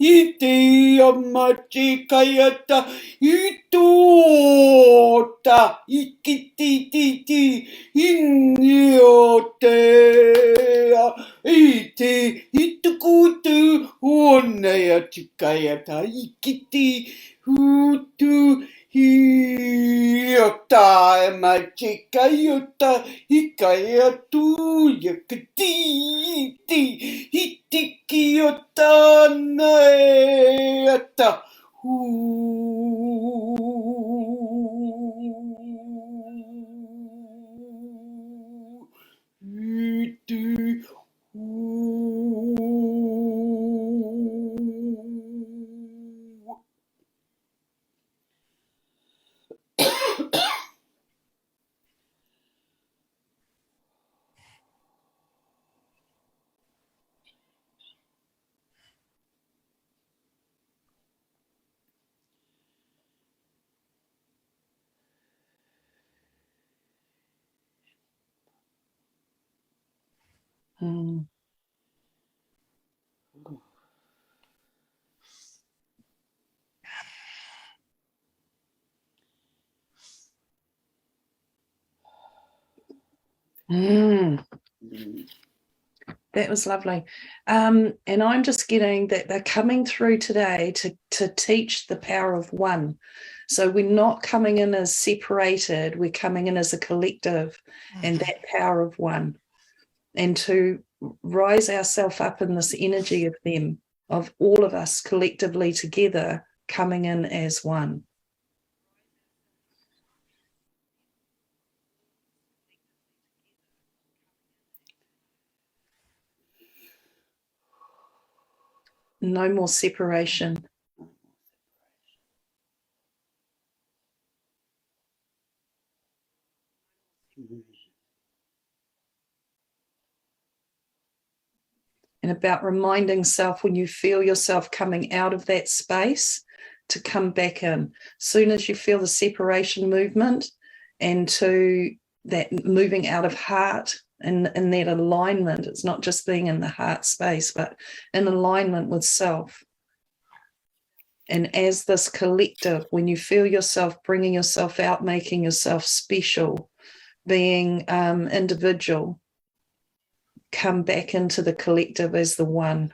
Iti amachi kayata itota ikititi inyote iti itukutu onaya chikayata ikiti hutu hiota amachi kayota ikayatu yakiti itikiyota naeta iti That was lovely. And I'm just getting that they're coming through today to teach the power of one. So we're not coming in as separated, we're coming in as a collective, and that power of one. And to rise ourselves up in this energy of them, of all of us collectively together coming in as one. No more separation. And about reminding self when you feel yourself coming out of that space to come back in. Soon as you feel the separation movement and to that moving out of heart and that alignment, it's not just being in the heart space, but in alignment with self. And as this collective, when you feel yourself bringing yourself out, making yourself special, being individual, come back into the collective as the one.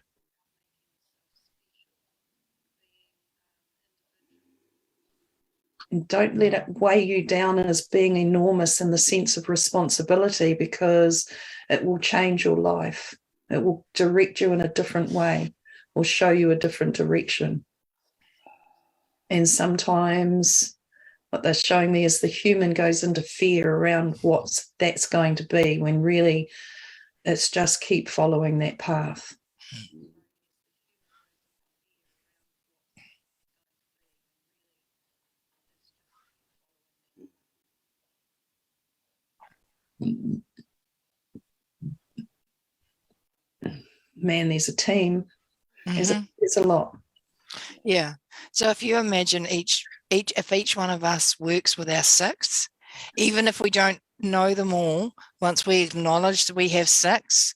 And don't let it weigh you down as being enormous in the sense of responsibility, because it will change your life. It will direct you in a different way, or show you a different direction. And sometimes what they're showing me is the human goes into fear around what that's going to be, when really it's just keep following that path. Man, there's a team. There's a lot. Yeah. So if you imagine if each one of us works with our six, even if we don't know them all, once we acknowledge that we have six,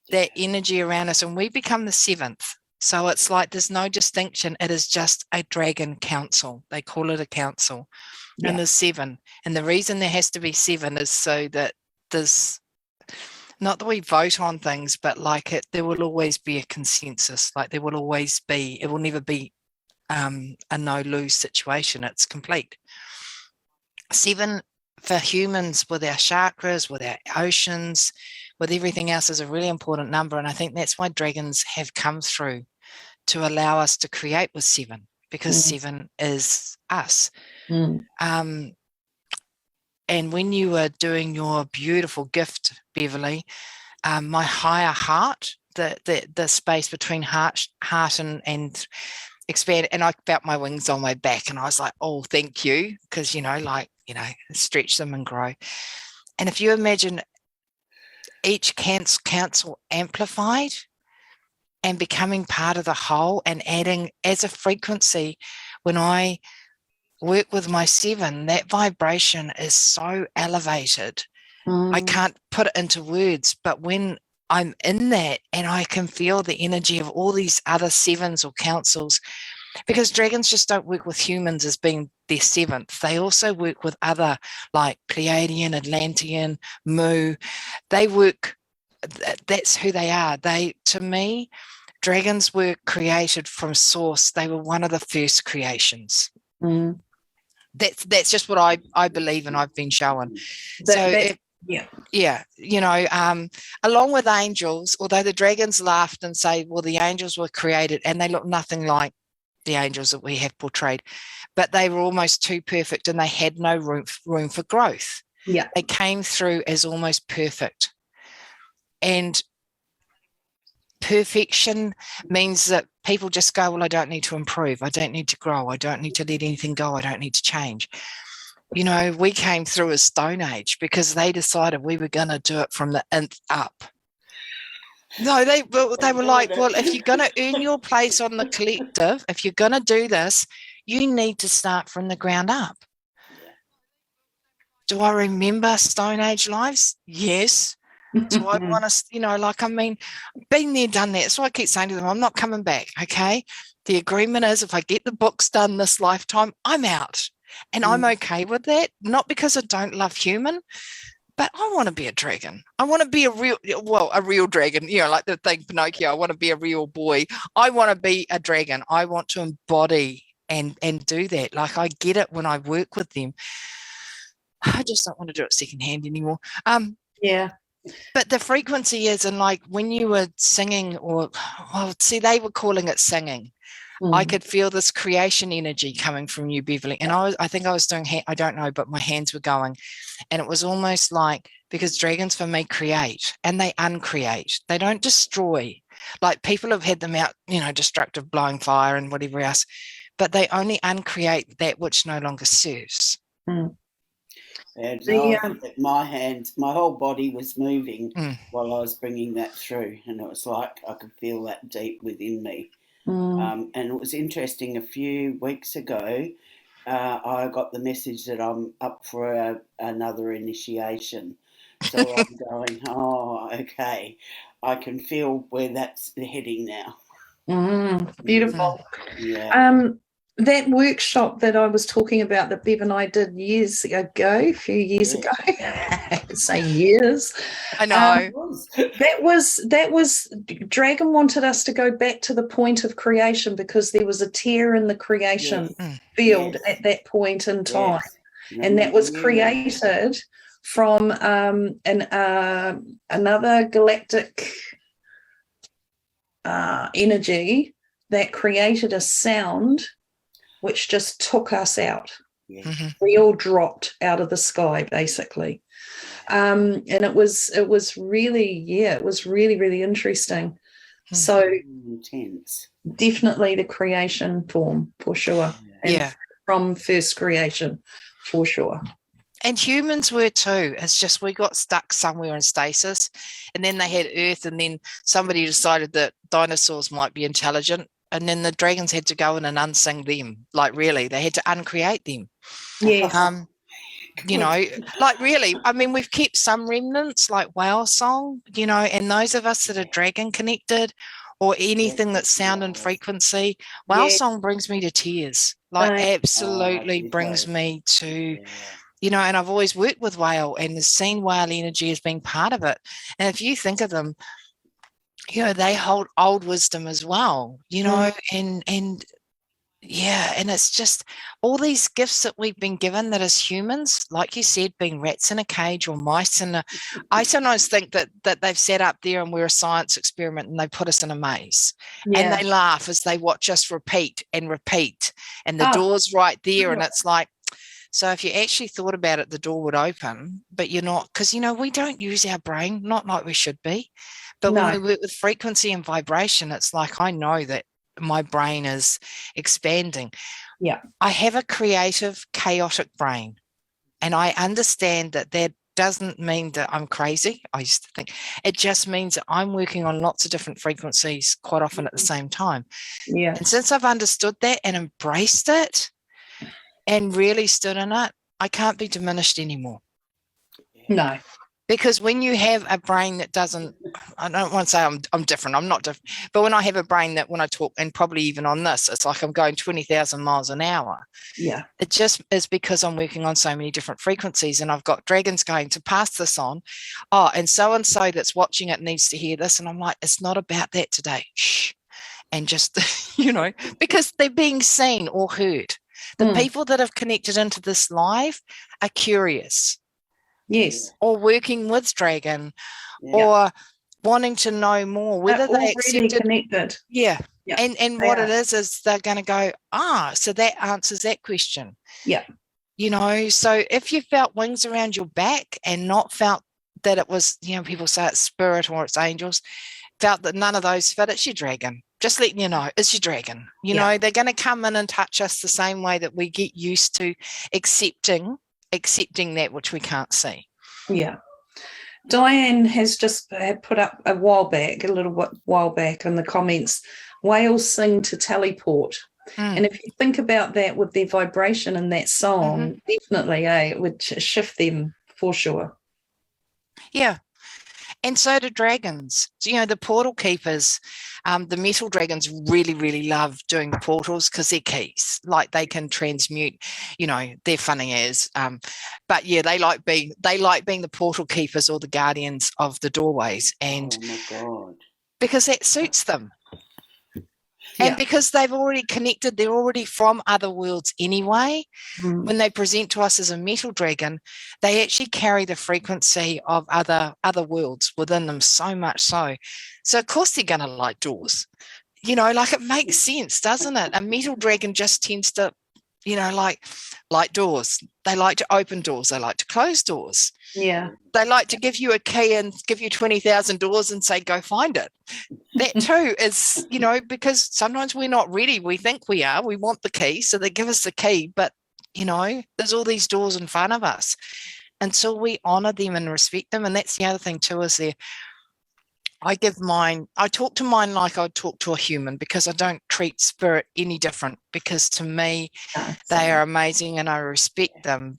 that energy around us, and we become the seventh. So it's like there's no distinction. It is just a dragon council. They call it a council. Yeah. And there's seven. And the reason there has to be seven is so that there's not that we vote on things, but like there will always be a consensus. Like there will always be, it will never be a no-lose situation. It's complete. Seven for humans, with our chakras, with our oceans, with everything else, is a really important number. And I think that's why dragons have come through to allow us to create with seven, because seven is us. And when you were doing your beautiful gift, Beverly, my higher heart, the space between heart and expand, and I felt my wings on my back, and I was like, oh, thank you, because stretch them and grow. And if you imagine each council amplified and becoming part of the whole, and adding as a frequency, when I work with my seven, that vibration is so elevated. I can't put it into words, but when I'm in that and I can feel the energy of all these other sevens or councils, because dragons just don't work with humans as being their seventh. They also work with other, like Pleiadian, Atlantean, Mu. They work, that's who they are. To me, dragons were created from source. They were one of the first creations. That's just what I believe, and I've been shown. Along with angels, although the dragons laughed and say, well, the angels were created and they look nothing like the angels that we have portrayed, but they were almost too perfect and they had no room for growth. Yeah, they came through as almost perfect, and perfection means that people just go, well, I don't need to improve, I don't need to grow, I don't need to let anything go, I don't need to change. We came through a stone age because they decided we were going to do it from the nth up. No, they were like, well, if you're going to earn your place on the collective, if you're going to do this, you need to start from the ground up. Do I remember stone age lives? Yes. Do I want to, been there, done that. So I keep saying to them, I'm not coming back, okay? The agreement is if I get the books done this lifetime, I'm out. And I'm okay with that, not because I don't love human, but I want to be a dragon. I want to be a real dragon, like the thing Pinocchio. I want to be a real boy. I want to be a dragon. I want to embody and do that. Like, I get it when I work with them. I just don't want to do it secondhand anymore. Yeah. But the frequency is, and like when you were singing, they were calling it singing. I could feel this creation energy coming from you, Beverly. And I think I was doing, I don't know, but my hands were going. And it was almost like, because dragons for me create and they uncreate. They don't destroy. Like people have had them out, destructive, blowing fire and whatever else. But they only uncreate that which no longer serves. And my hands, my whole body was moving while I was bringing that through. And it was like I could feel that deep within me. And it was interesting, a few weeks ago, I got the message that I'm up for another initiation. So I'm going, oh, okay, I can feel where that's heading now. Beautiful. Yeah. that workshop that I was talking about that Bev and I did a few years ago, say years. I know. That was Dragon wanted us to go back to the point of creation because there was a tear in the creation field at that point in time. And that was created from another galactic energy that created a sound which just took us out. We all dropped out of the sky, basically. And it was really, it was really, really interesting. So intense. Definitely the creation form, for sure. And from first creation, for sure. And humans were too. It's just we got stuck somewhere in stasis, and then they had Earth, and then somebody decided that dinosaurs might be intelligent, and then the dragons had to go in and unsing them. Like, really, they had to uncreate them. Yes. You know, like, really, I mean, we've kept some remnants like whale song, you know, and those of us that are dragon connected or anything that's sound and frequency, whale song brings me to tears. Like, absolutely brings me to... You know, and I've always worked with whale and seen whale energy as being part of it. And if you think of them, you know, they hold old wisdom as well, you know, and it's just all these gifts that we've been given that as humans, like you said, being rats in a cage or mice I sometimes think that they've set up there and we're a science experiment and they put us in a maze and they laugh as they watch us repeat and the door's right there and it's like, so if you actually thought about it, the door would open, but you're not, because, you know, we don't use our brain, not like we should be. But when we work with frequency and vibration, it's like, I know that my brain is expanding. Yeah. I have a creative, chaotic brain. And I understand that doesn't mean that I'm crazy. I used to think it just means that I'm working on lots of different frequencies quite often at the same time. Yeah. And since I've understood that and embraced it, and really stood in it, I can't be diminished anymore. No. Because when you have a brain that doesn't, I don't want to say I'm different, I'm not different, but when I have a brain that when I talk, and probably even on this, it's like I'm going 20,000 miles an hour. Yeah. It just is because I'm working on so many different frequencies and I've got dragons going to pass this on. Oh, and so that's watching it needs to hear this. And I'm like, it's not about that today. Shh. And just, you know, because they're being seen or heard. The people that have connected into this live are curious. Yes. Or working with Dragon or wanting to know more, whether they accepted. Connected. Yeah. And what it is they're going to go, so that answers that question. Yeah. You know, so if you felt wings around your back and not felt that it was, you know, people say it's spirit or it's angels, felt that none of those fit, it's your dragon. Just letting you know, it's your dragon. You know, they're going to come in and touch us the same way that we get used to accepting that which we can't see. Yeah. Diane has just put up a while back in the comments, whales sing to teleport. And if you think about that with their vibration in that song, definitely, it would shift them for sure. Yeah. And so do dragons. You know, the portal keepers, the metal dragons really, really love doing the portals because they're keys. Like they can transmute, you know, they're funny as. But yeah, they like being the portal keepers or the guardians of the doorways. And oh my God. Because that suits them. And because they've already connected, they're already from other worlds anyway. When they present to us as a metal dragon, they actually carry the frequency of other worlds within them so much so. So, of course, they're going to like doors. You know, like it makes sense, doesn't it? A metal dragon just tends to, you know, like doors. They like to open doors. They like to close doors. Yeah. They like to give you a key and give you 20,000 doors and say, go find it. That too is, you know, because sometimes we're not ready. We think we are. We want the key. So they give us the key. But, you know, there's all these doors in front of us. Until we honour them and respect them. And that's the other thing too is I talk to mine like I would talk to a human because I don't treat spirit any different because to me, they are amazing and I respect them.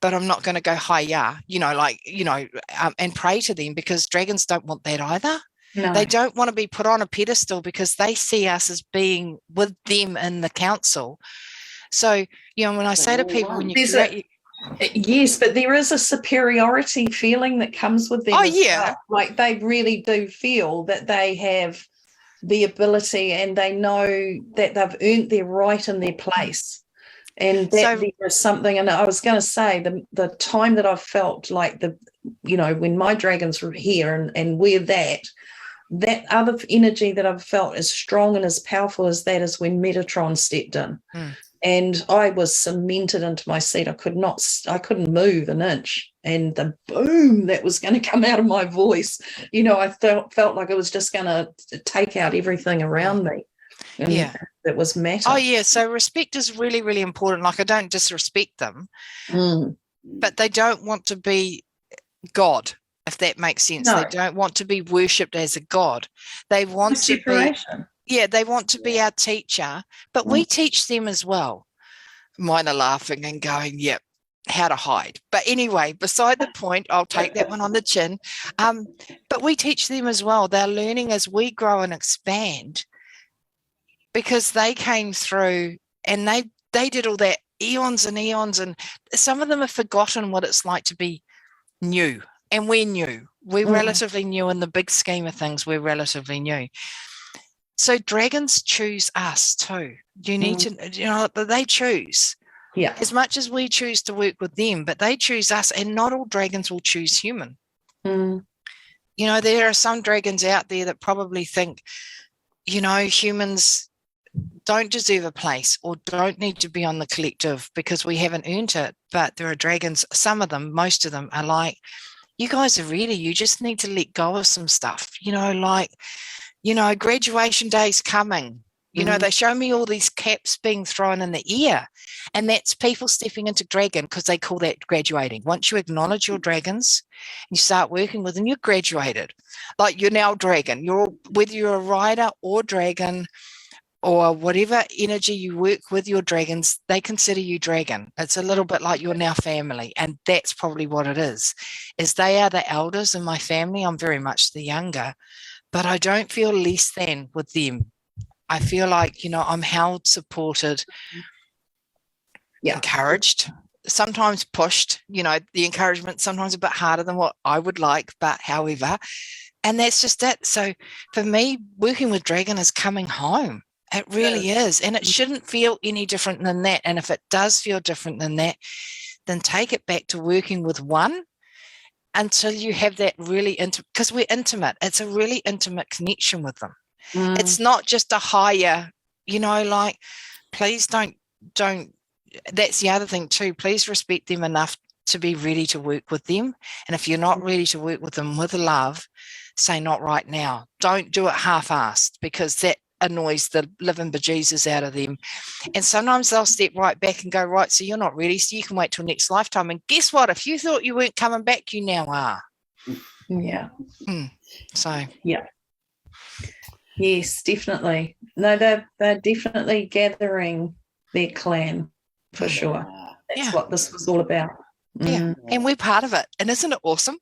But I'm not going to go, hi, yeah, you know, like, you know, and pray to them because dragons don't want that either. No. They don't want to be put on a pedestal because they see us as being with them in the council. So, when I say to people, when you yes, but there is a superiority feeling that comes with them. Oh, as yeah. well. Like they really do feel that they have the ability and they know that they've earned their right in their place. And that there is something, and I was going to say the time that I've felt like when my dragons were here and we're that other energy that I've felt as strong and as powerful as that is when Metatron stepped in. And I was cemented into my seat. I couldn't move an inch. And the boom that was going to come out of my voice, I felt like it was just going to take out everything around me. And that was matter. Oh, yeah. So respect is really, really important. Like I don't disrespect them, but they don't want to be God, if that makes sense. No. They don't want to be worshipped as a God. They want to be... Yeah, they want to be our teacher, but we teach them as well. Mine are laughing and going, yep, how to hide. But anyway, beside the point, I'll take that one on the chin. But we teach them as well. They're learning as we grow and expand because they came through and they did all that eons and eons, and some of them have forgotten what it's like to be new. And we're new. We're relatively new in the big scheme of things. We're relatively new. So dragons choose us too. You need to, they choose. Yeah. As much as we choose to work with them, but they choose us, and not all dragons will choose human. There are some dragons out there that probably think, humans don't deserve a place or don't need to be on the collective because we haven't earned it. But there are dragons, some of them, most of them are like, you guys are ready. You just need to let go of some stuff, graduation day's coming. They show me all these caps being thrown in the air, and that's people stepping into dragon because they call that graduating. Once you acknowledge your dragons and you start working with them, you're graduated. Like you're now dragon. Whether you're a rider or dragon or whatever energy you work with your dragons, they consider you dragon. It's a little bit like you're now family, and that's probably what it is they are the elders in my family. I'm very much the younger. But I don't feel less than with them. I feel like, I'm held, supported, encouraged, sometimes pushed, the encouragement sometimes a bit harder than what I would like, but however, and that's just it. So for me, working with dragon is coming home. It really is. And it shouldn't feel any different than that. And if it does feel different than that, then take it back to working with one until you have that really intimate, because we're intimate. It's a really intimate connection with them. It's not just a higher, please don't, that's the other thing too. Please respect them enough to be ready to work with them. And if you're not ready to work with them with love, say not right now. Don't do it half-assed, because that annoys the living bejesus out of them. And sometimes they'll step right back and go, right, so you're not ready, so you can wait till next lifetime. And guess what? If you thought you weren't coming back, you now are. Yeah. So. Yeah. Yes, definitely. No, they're definitely gathering their clan for sure. That's what this was all about. Yeah. And we're part of it. And isn't it awesome?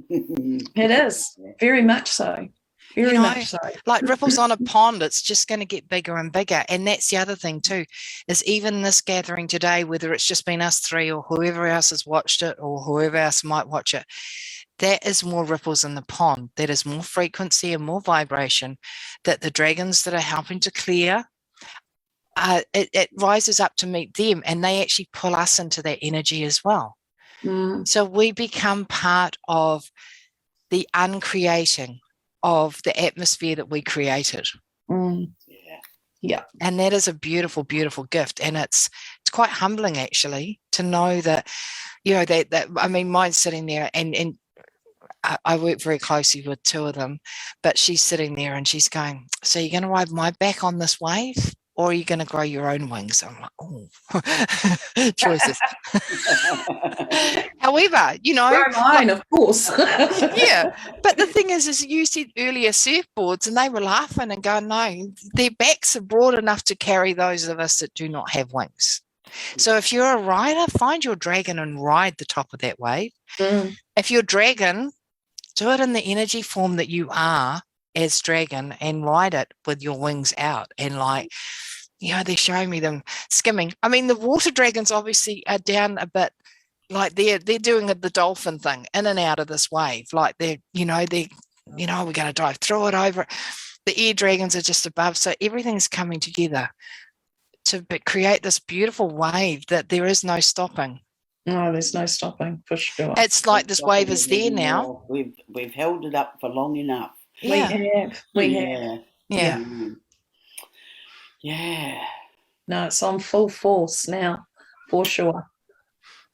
It is. Very much so. Very much so. Like ripples on a pond, it's just going to get bigger and bigger. And that's the other thing too, is even this gathering today, whether it's just been us three or whoever else has watched it or whoever else might watch it, that is more ripples in the pond. That is more frequency and more vibration that the dragons that are helping to clear, it rises up to meet them, and they actually pull us into that energy as well. So we become part of the uncreating of the atmosphere that we created. Yeah. And that is a beautiful, beautiful gift. And it's quite humbling actually to know that, that I mean, mine's sitting there and I work very closely with two of them, but she's sitting there and she's going, so you're going to ride my back on this wave, or are you going to grow your own wings? I'm like, oh, choices. However, grow mine, of course. Yeah. But the thing is you said earlier surfboards, and they were laughing and going, no, their backs are broad enough to carry those of us that do not have wings. So if you're a rider, find your dragon and ride the top of that wave. If you're dragon, do it in the energy form that you are as dragon and ride it with your wings out. And like, they're showing me them skimming. I mean, the water dragons obviously are down a bit, like they're doing the dolphin thing, in and out of this wave. Like we're going to dive through it, over it. The air dragons are just above. So everything's coming together to create this beautiful wave that there is no stopping. No, there's no stopping, for sure. It's like this wave is there now. We've held it up for long enough. Yeah. We have. Yeah. Yeah. No, it's on full force now, for sure.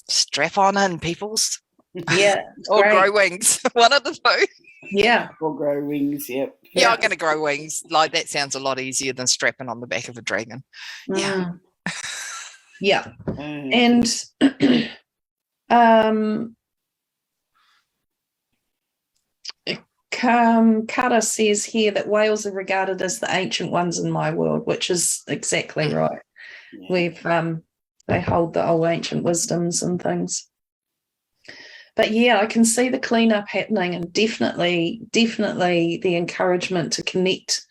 Strap on in, peoples. Yeah. Or great. grow wings. One of the two. Yeah. Or grow wings, yep. Yeah, I'm going to grow wings. Like, that sounds a lot easier than strapping on the back of a dragon. Yeah. Yeah. And Kara says here that whales are regarded as the ancient ones in my world, which is exactly right. Yeah. They hold the old ancient wisdoms and things. But yeah, I can see the cleanup happening, and definitely the encouragement to connect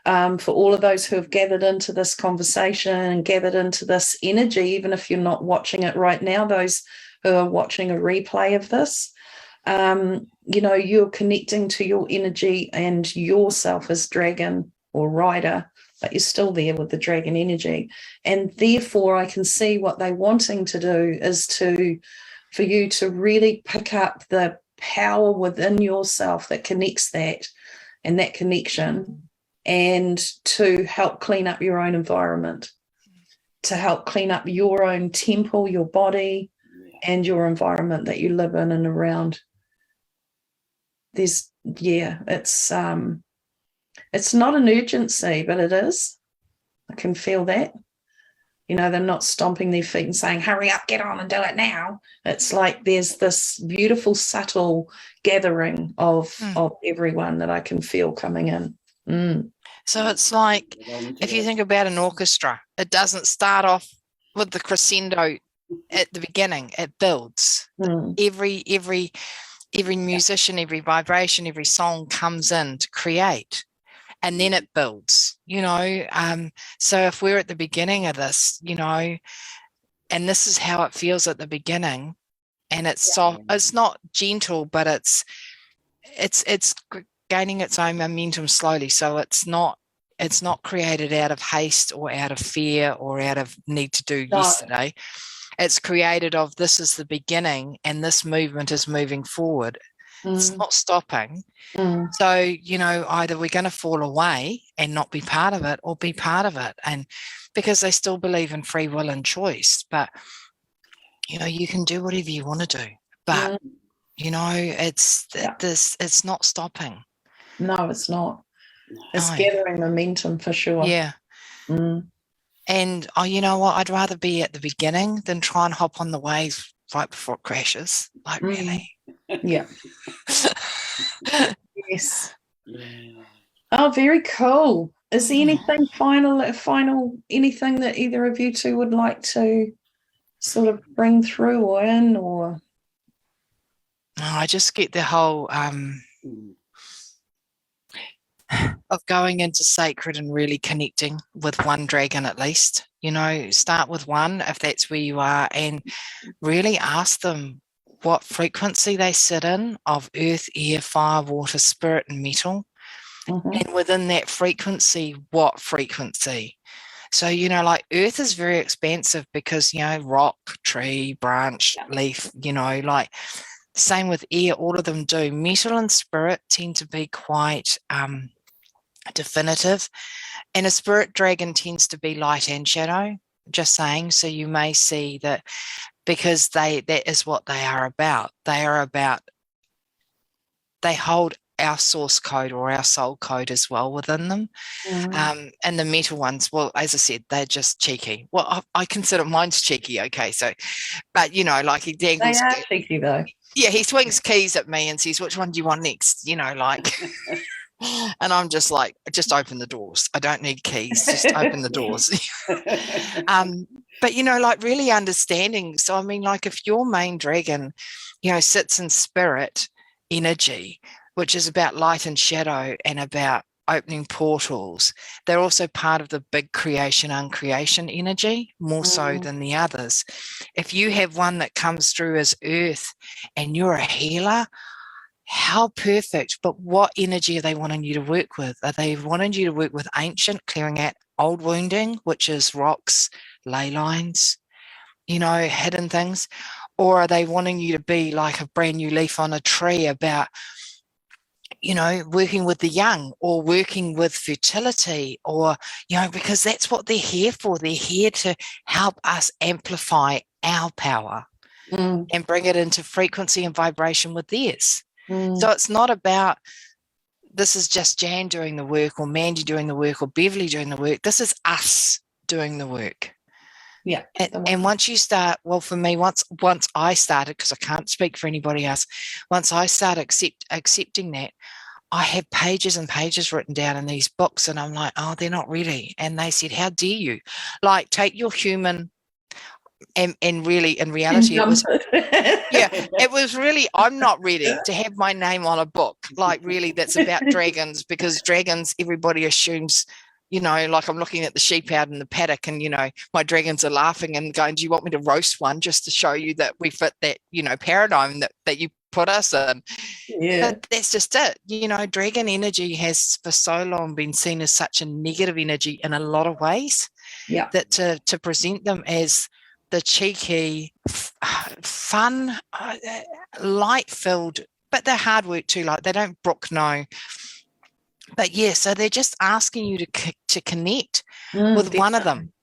for all of those who have gathered into this conversation and gathered into this energy, even if you're not watching it right now, those who are watching a replay of this, you're connecting to your energy and yourself as dragon or rider, but you're still there with the dragon energy. And therefore, I can see what they're wanting to do is for you to really pick up the power within yourself that connects that and that connection, and to help clean up your own environment, to help clean up your own temple, your body, and your environment that you live in and around. It's not an urgency, but it is. I can feel that. They're not stomping their feet and saying, hurry up, get on and do it now. It's like there's this beautiful, subtle gathering of everyone that I can feel coming in. So it's like, if you think about an orchestra, it doesn't start off with the crescendo at the beginning. It builds. Every musician, every vibration, every song comes in to create. And then it builds, so if we're at the beginning of this, and this is how it feels at the beginning, and it's soft, it's not gentle, but it's gaining its own momentum slowly. So it's not created out of haste or out of fear or out of need to do yesterday. It's created of, this is the beginning and this movement is moving forward. It's not stopping. So, either we're going to fall away and not be part of it, or be part of it. And because they still believe in free will and choice, but, you can do whatever you want to do. But, it's not stopping. No, it's not. It's gathering momentum for sure. Yeah. And, you know what? I'd rather be at the beginning than try and hop on the wave right before it crashes. Like, really? Yeah. Yes. Oh, very cool. Is there anything final anything that either of you two would like to sort of bring through or in, or? I just get the whole of going into sacred and really connecting with one dragon at least. Start with one if that's where you are, and really ask them what frequency they sit in of earth, air, fire, water, spirit, and metal. And within that frequency, what frequency? So, like earth is very expansive because, rock, tree, branch, leaf, like same with air, all of them do. Metal and spirit tend to be quite definitive. And a spirit dragon tends to be light and shadow, just saying. So you may see that, because that is what they are about. They hold our source code or our soul code as well within them. And the metal ones, well, as I said, they're just cheeky. Well, I consider mine's cheeky, okay. So, but like he dangles. They are cheeky though. Yeah, he swings keys at me and says, which one do you want next? And I'm just like, just open the doors. I don't need keys, just open the doors. But, like really understanding. So, I mean, like if your main dragon, sits in spirit energy, which is about light and shadow and about opening portals. They're also part of the big creation, uncreation energy, more so than the others. If you have one that comes through as earth and you're a healer, how perfect. But what energy are they wanting you to work with? Are they wanting you to work with ancient, clearing out old wounding, which is rocks, ley lines, hidden things? Or are they wanting you to be like a brand new leaf on a tree about, working with the young, or working with fertility, or, because that's what they're here for. They're here to help us amplify our power and bring it into frequency and vibration with theirs. So it's not about, this is just Jan doing the work, or Mandy doing the work, or Beverly doing the work. This is us doing the work. Yeah. And once you start, well, for me, once I started, because I can't speak for anybody else, once I started accepting that, I have pages and pages written down in these books, and I'm like, oh, they're not ready. And they said, how dare you? Like, take your human, and really, in reality, it was, it was really, I'm not ready to have my name on a book, like, really, that's about dragons, because dragons, everybody assumes, like I'm looking at the sheep out in the paddock, and, my dragons are laughing and going, do you want me to roast one just to show you that we fit that, paradigm that you put us in? Yeah. But that's just it. Dragon energy has for so long been seen as such a negative energy in a lot of ways. Yeah. That to present them as the cheeky, fun, light-filled, but they're hard work too. Like, they don't brook no. But yeah, so they're just asking you to connect with one of them,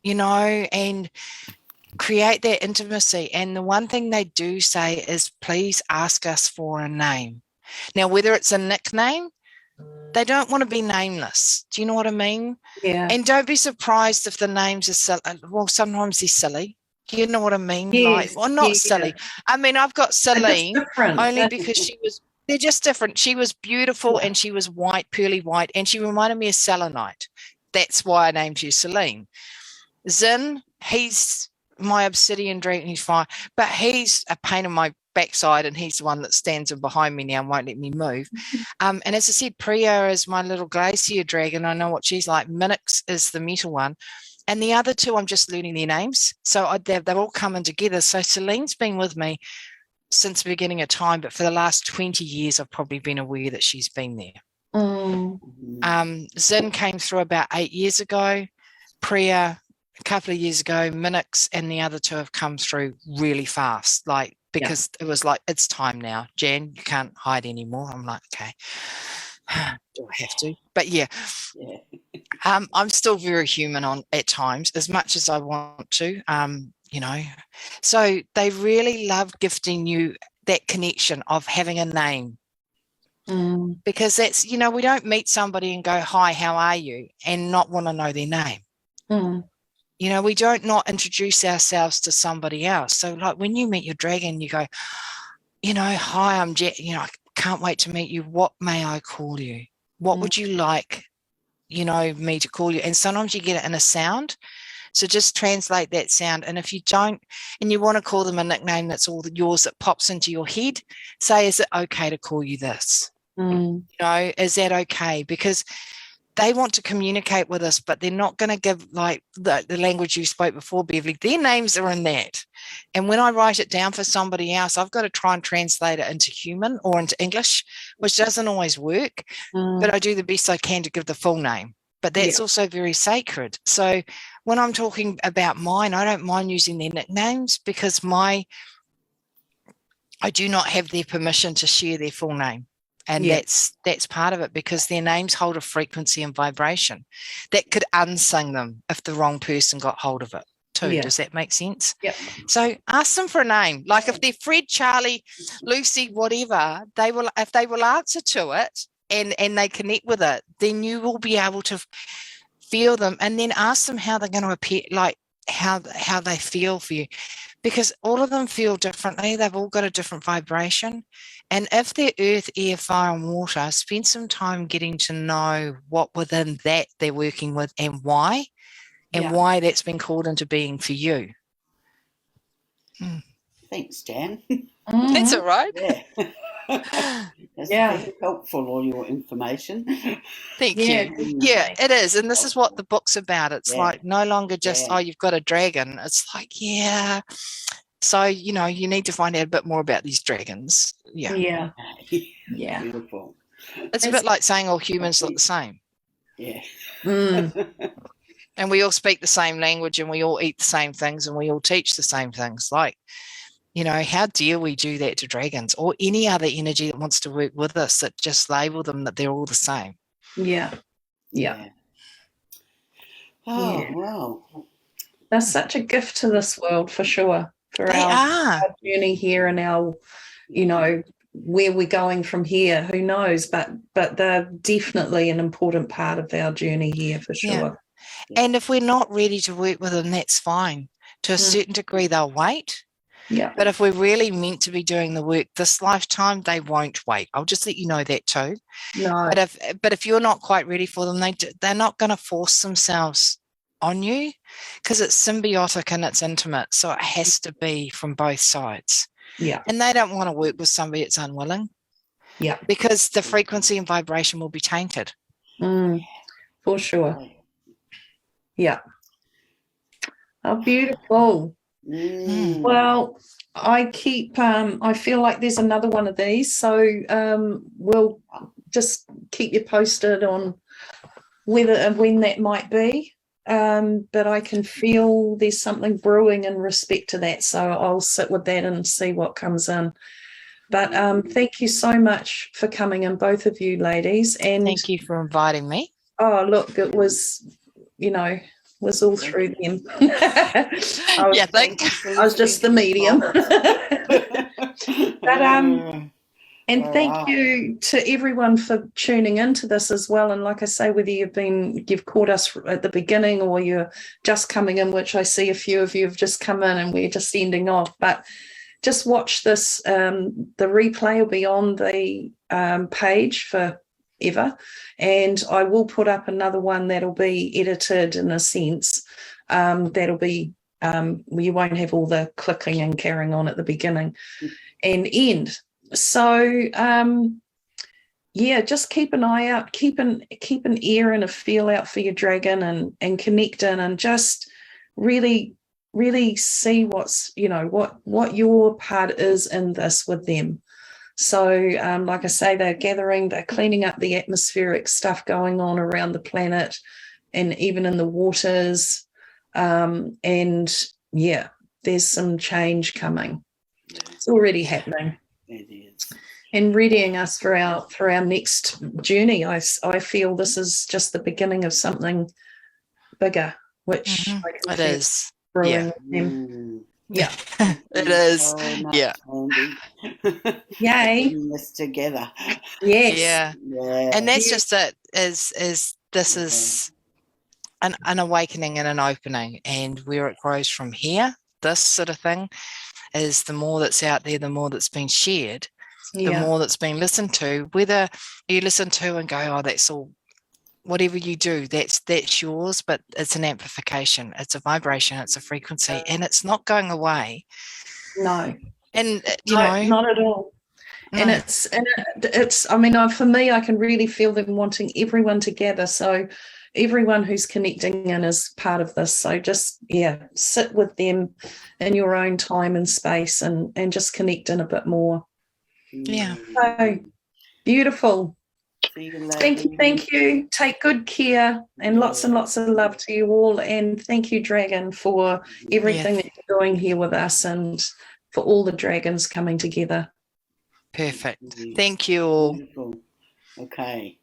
and create that intimacy. And the one thing they do say is, please ask us for a name. Now, whether it's a nickname, they don't want to be nameless. Do you know what I mean? Yeah. And don't be surprised if the names are silly. Well, sometimes they're silly. Do you know what I mean? Yes. Not silly. I mean, I've got Celine only because because they're just different. She was beautiful, and she was white, pearly white, and she reminded me of selenite. That's why I named you Celine. Zin, he's my obsidian dragon, he's fine, but he's a pain in my backside, and he's the one that stands behind me now and won't let me move. And as I said, Priya is my little glacier dragon. I know what she's like. Minix is the metal one. And the other two, I'm just learning their names. So they're all coming together. So Celine's been with me since the beginning of time, but for the last 20 years, I've probably been aware that she's been there. Zin came through about 8 years ago. Priya, a couple of years ago. Minix and the other two have come through really fast, because it was like, it's time now, Jan, you can't hide anymore. I'm like, okay, do I have to? But yeah. I'm still very human at times, as much as I want to, so they really love gifting you that connection of having a name, because that's, we don't meet somebody and go, hi, how are you, and not want to know their name. We don't not introduce ourselves to somebody else. So like, when you meet your dragon, you go, hi, I'm Jet, I can't wait to meet you. What may I call you? What would you like, me to call you? And sometimes you get it in a sound. So just translate that sound. And if you don't, and you want to call them a nickname that's all yours that pops into your head, say, is it okay to call you this? Is that okay? Because they want to communicate with us, but they're not going to give like the language you spoke before, Beverly. Their names are in that. And when I write it down for somebody else, I've got to try and translate it into human or into English, which doesn't always work. But I do the best I can to give the full name. But that's also very sacred. So when I'm talking about mine, I don't mind using their nicknames, because I do not have their permission to share their full name. And that's part of it, because their names hold a frequency and vibration that could unsing them if the wrong person got hold of it too. Does that make sense? Yep. So ask them for a name. Like if they're Fred, Charlie, Lucy, whatever, if they will answer to it and they connect with it, then you will be able to feel them, and then ask them how they're going to appear, like how they feel for you, because all of them feel differently. They've all got a different vibration. And if they're earth, air, fire, and water, spend some time getting to know what within that they're working with and why, why that's been called into being for you. Thanks, Jan. That's all right. Yeah. That's Yeah. very helpful, all your information. Thank Yeah, you. Yeah, definitely. it is. And this is what the book's about. It's Yeah. like no longer just, Yeah. oh, you've got a dragon. It's like, yeah. So, you know, you need to find out a bit more about these dragons. Yeah. Yeah. Yeah. Beautiful. It's a bit like saying all humans look the same. Yeah. Mm. And we all speak the same language and we all eat the same things and we all teach the same things. Like, you know, how dare we do that to dragons or any other energy that wants to work with us, that just label them that they're all the same. Yeah. Yeah. Oh, Yeah. wow. They're such a gift to this world for sure. For They are. our journey here and our, you know, where we're going from here, who knows? But they're definitely an important part of our journey here for sure. Yeah. And if we're not ready to work with them, that's fine. To a certain degree, they'll wait. Yeah. But if we're really meant to be doing the work this lifetime, they won't wait. I'll just let you know that too. No. But if you're not quite ready for them, they're not going to force themselves on you, because it's symbiotic and it's intimate. So it has to be from both sides. Yeah. And they don't want to work with somebody that's unwilling. Yeah. Because the frequency and vibration will be tainted. For sure. Yeah. Oh, beautiful. Well, I feel like there's another one of these, so we'll just keep you posted on whether and when that might be. But I can feel there's something brewing in respect to that, so I'll sit with that and see what comes in. But thank you so much for coming in, both of you ladies. And thank you for inviting me. Oh, look, it was, you know, was all through them. I was just the medium. But and thank you to everyone for tuning into this as well. And like I say, whether you've caught us at the beginning or you're just coming in, which I see a few of you have just come in and we're just ending off, but just watch this. The replay will be on the page forever, and I will put up another one that'll be edited in a sense. That'll be you won't have all the clicking and carrying on at the beginning and end. So just keep an eye out, keep an ear and a feel out for your dragon, and connect in, and just really see what's, you know, what your part is in this with them. So like I say, they're cleaning up the atmospheric stuff going on around the planet and even in the waters. And yeah, there's some change coming. It's already happening. It is. And readying us for our next journey. I feel this is just the beginning of something bigger, which it is. Yeah. Yeah. It is. Yeah. Yay. Putting this together. Yes. Yeah. And that's just it, is this is an awakening and an opening, and where it grows from here, this sort of thing, is the more that's out there, the more that's been shared, the more that's been listened to, whether you listen to and go, oh, that's all, whatever you do, that's yours, but it's an amplification, it's a vibration, it's a frequency, and it's not going away. No. And you know, not at all. No. And it's I mean, for me, I can really feel them wanting everyone together. So everyone who's connecting in is part of this. So just sit with them in your own time and space, and just connect in a bit more. Yeah. So beautiful. Thank you. Take good care, and lots of love to you all. And thank you, Dragon, for everything that you're doing here with us, and for all the dragons coming together. Perfect. Thank you all. Okay.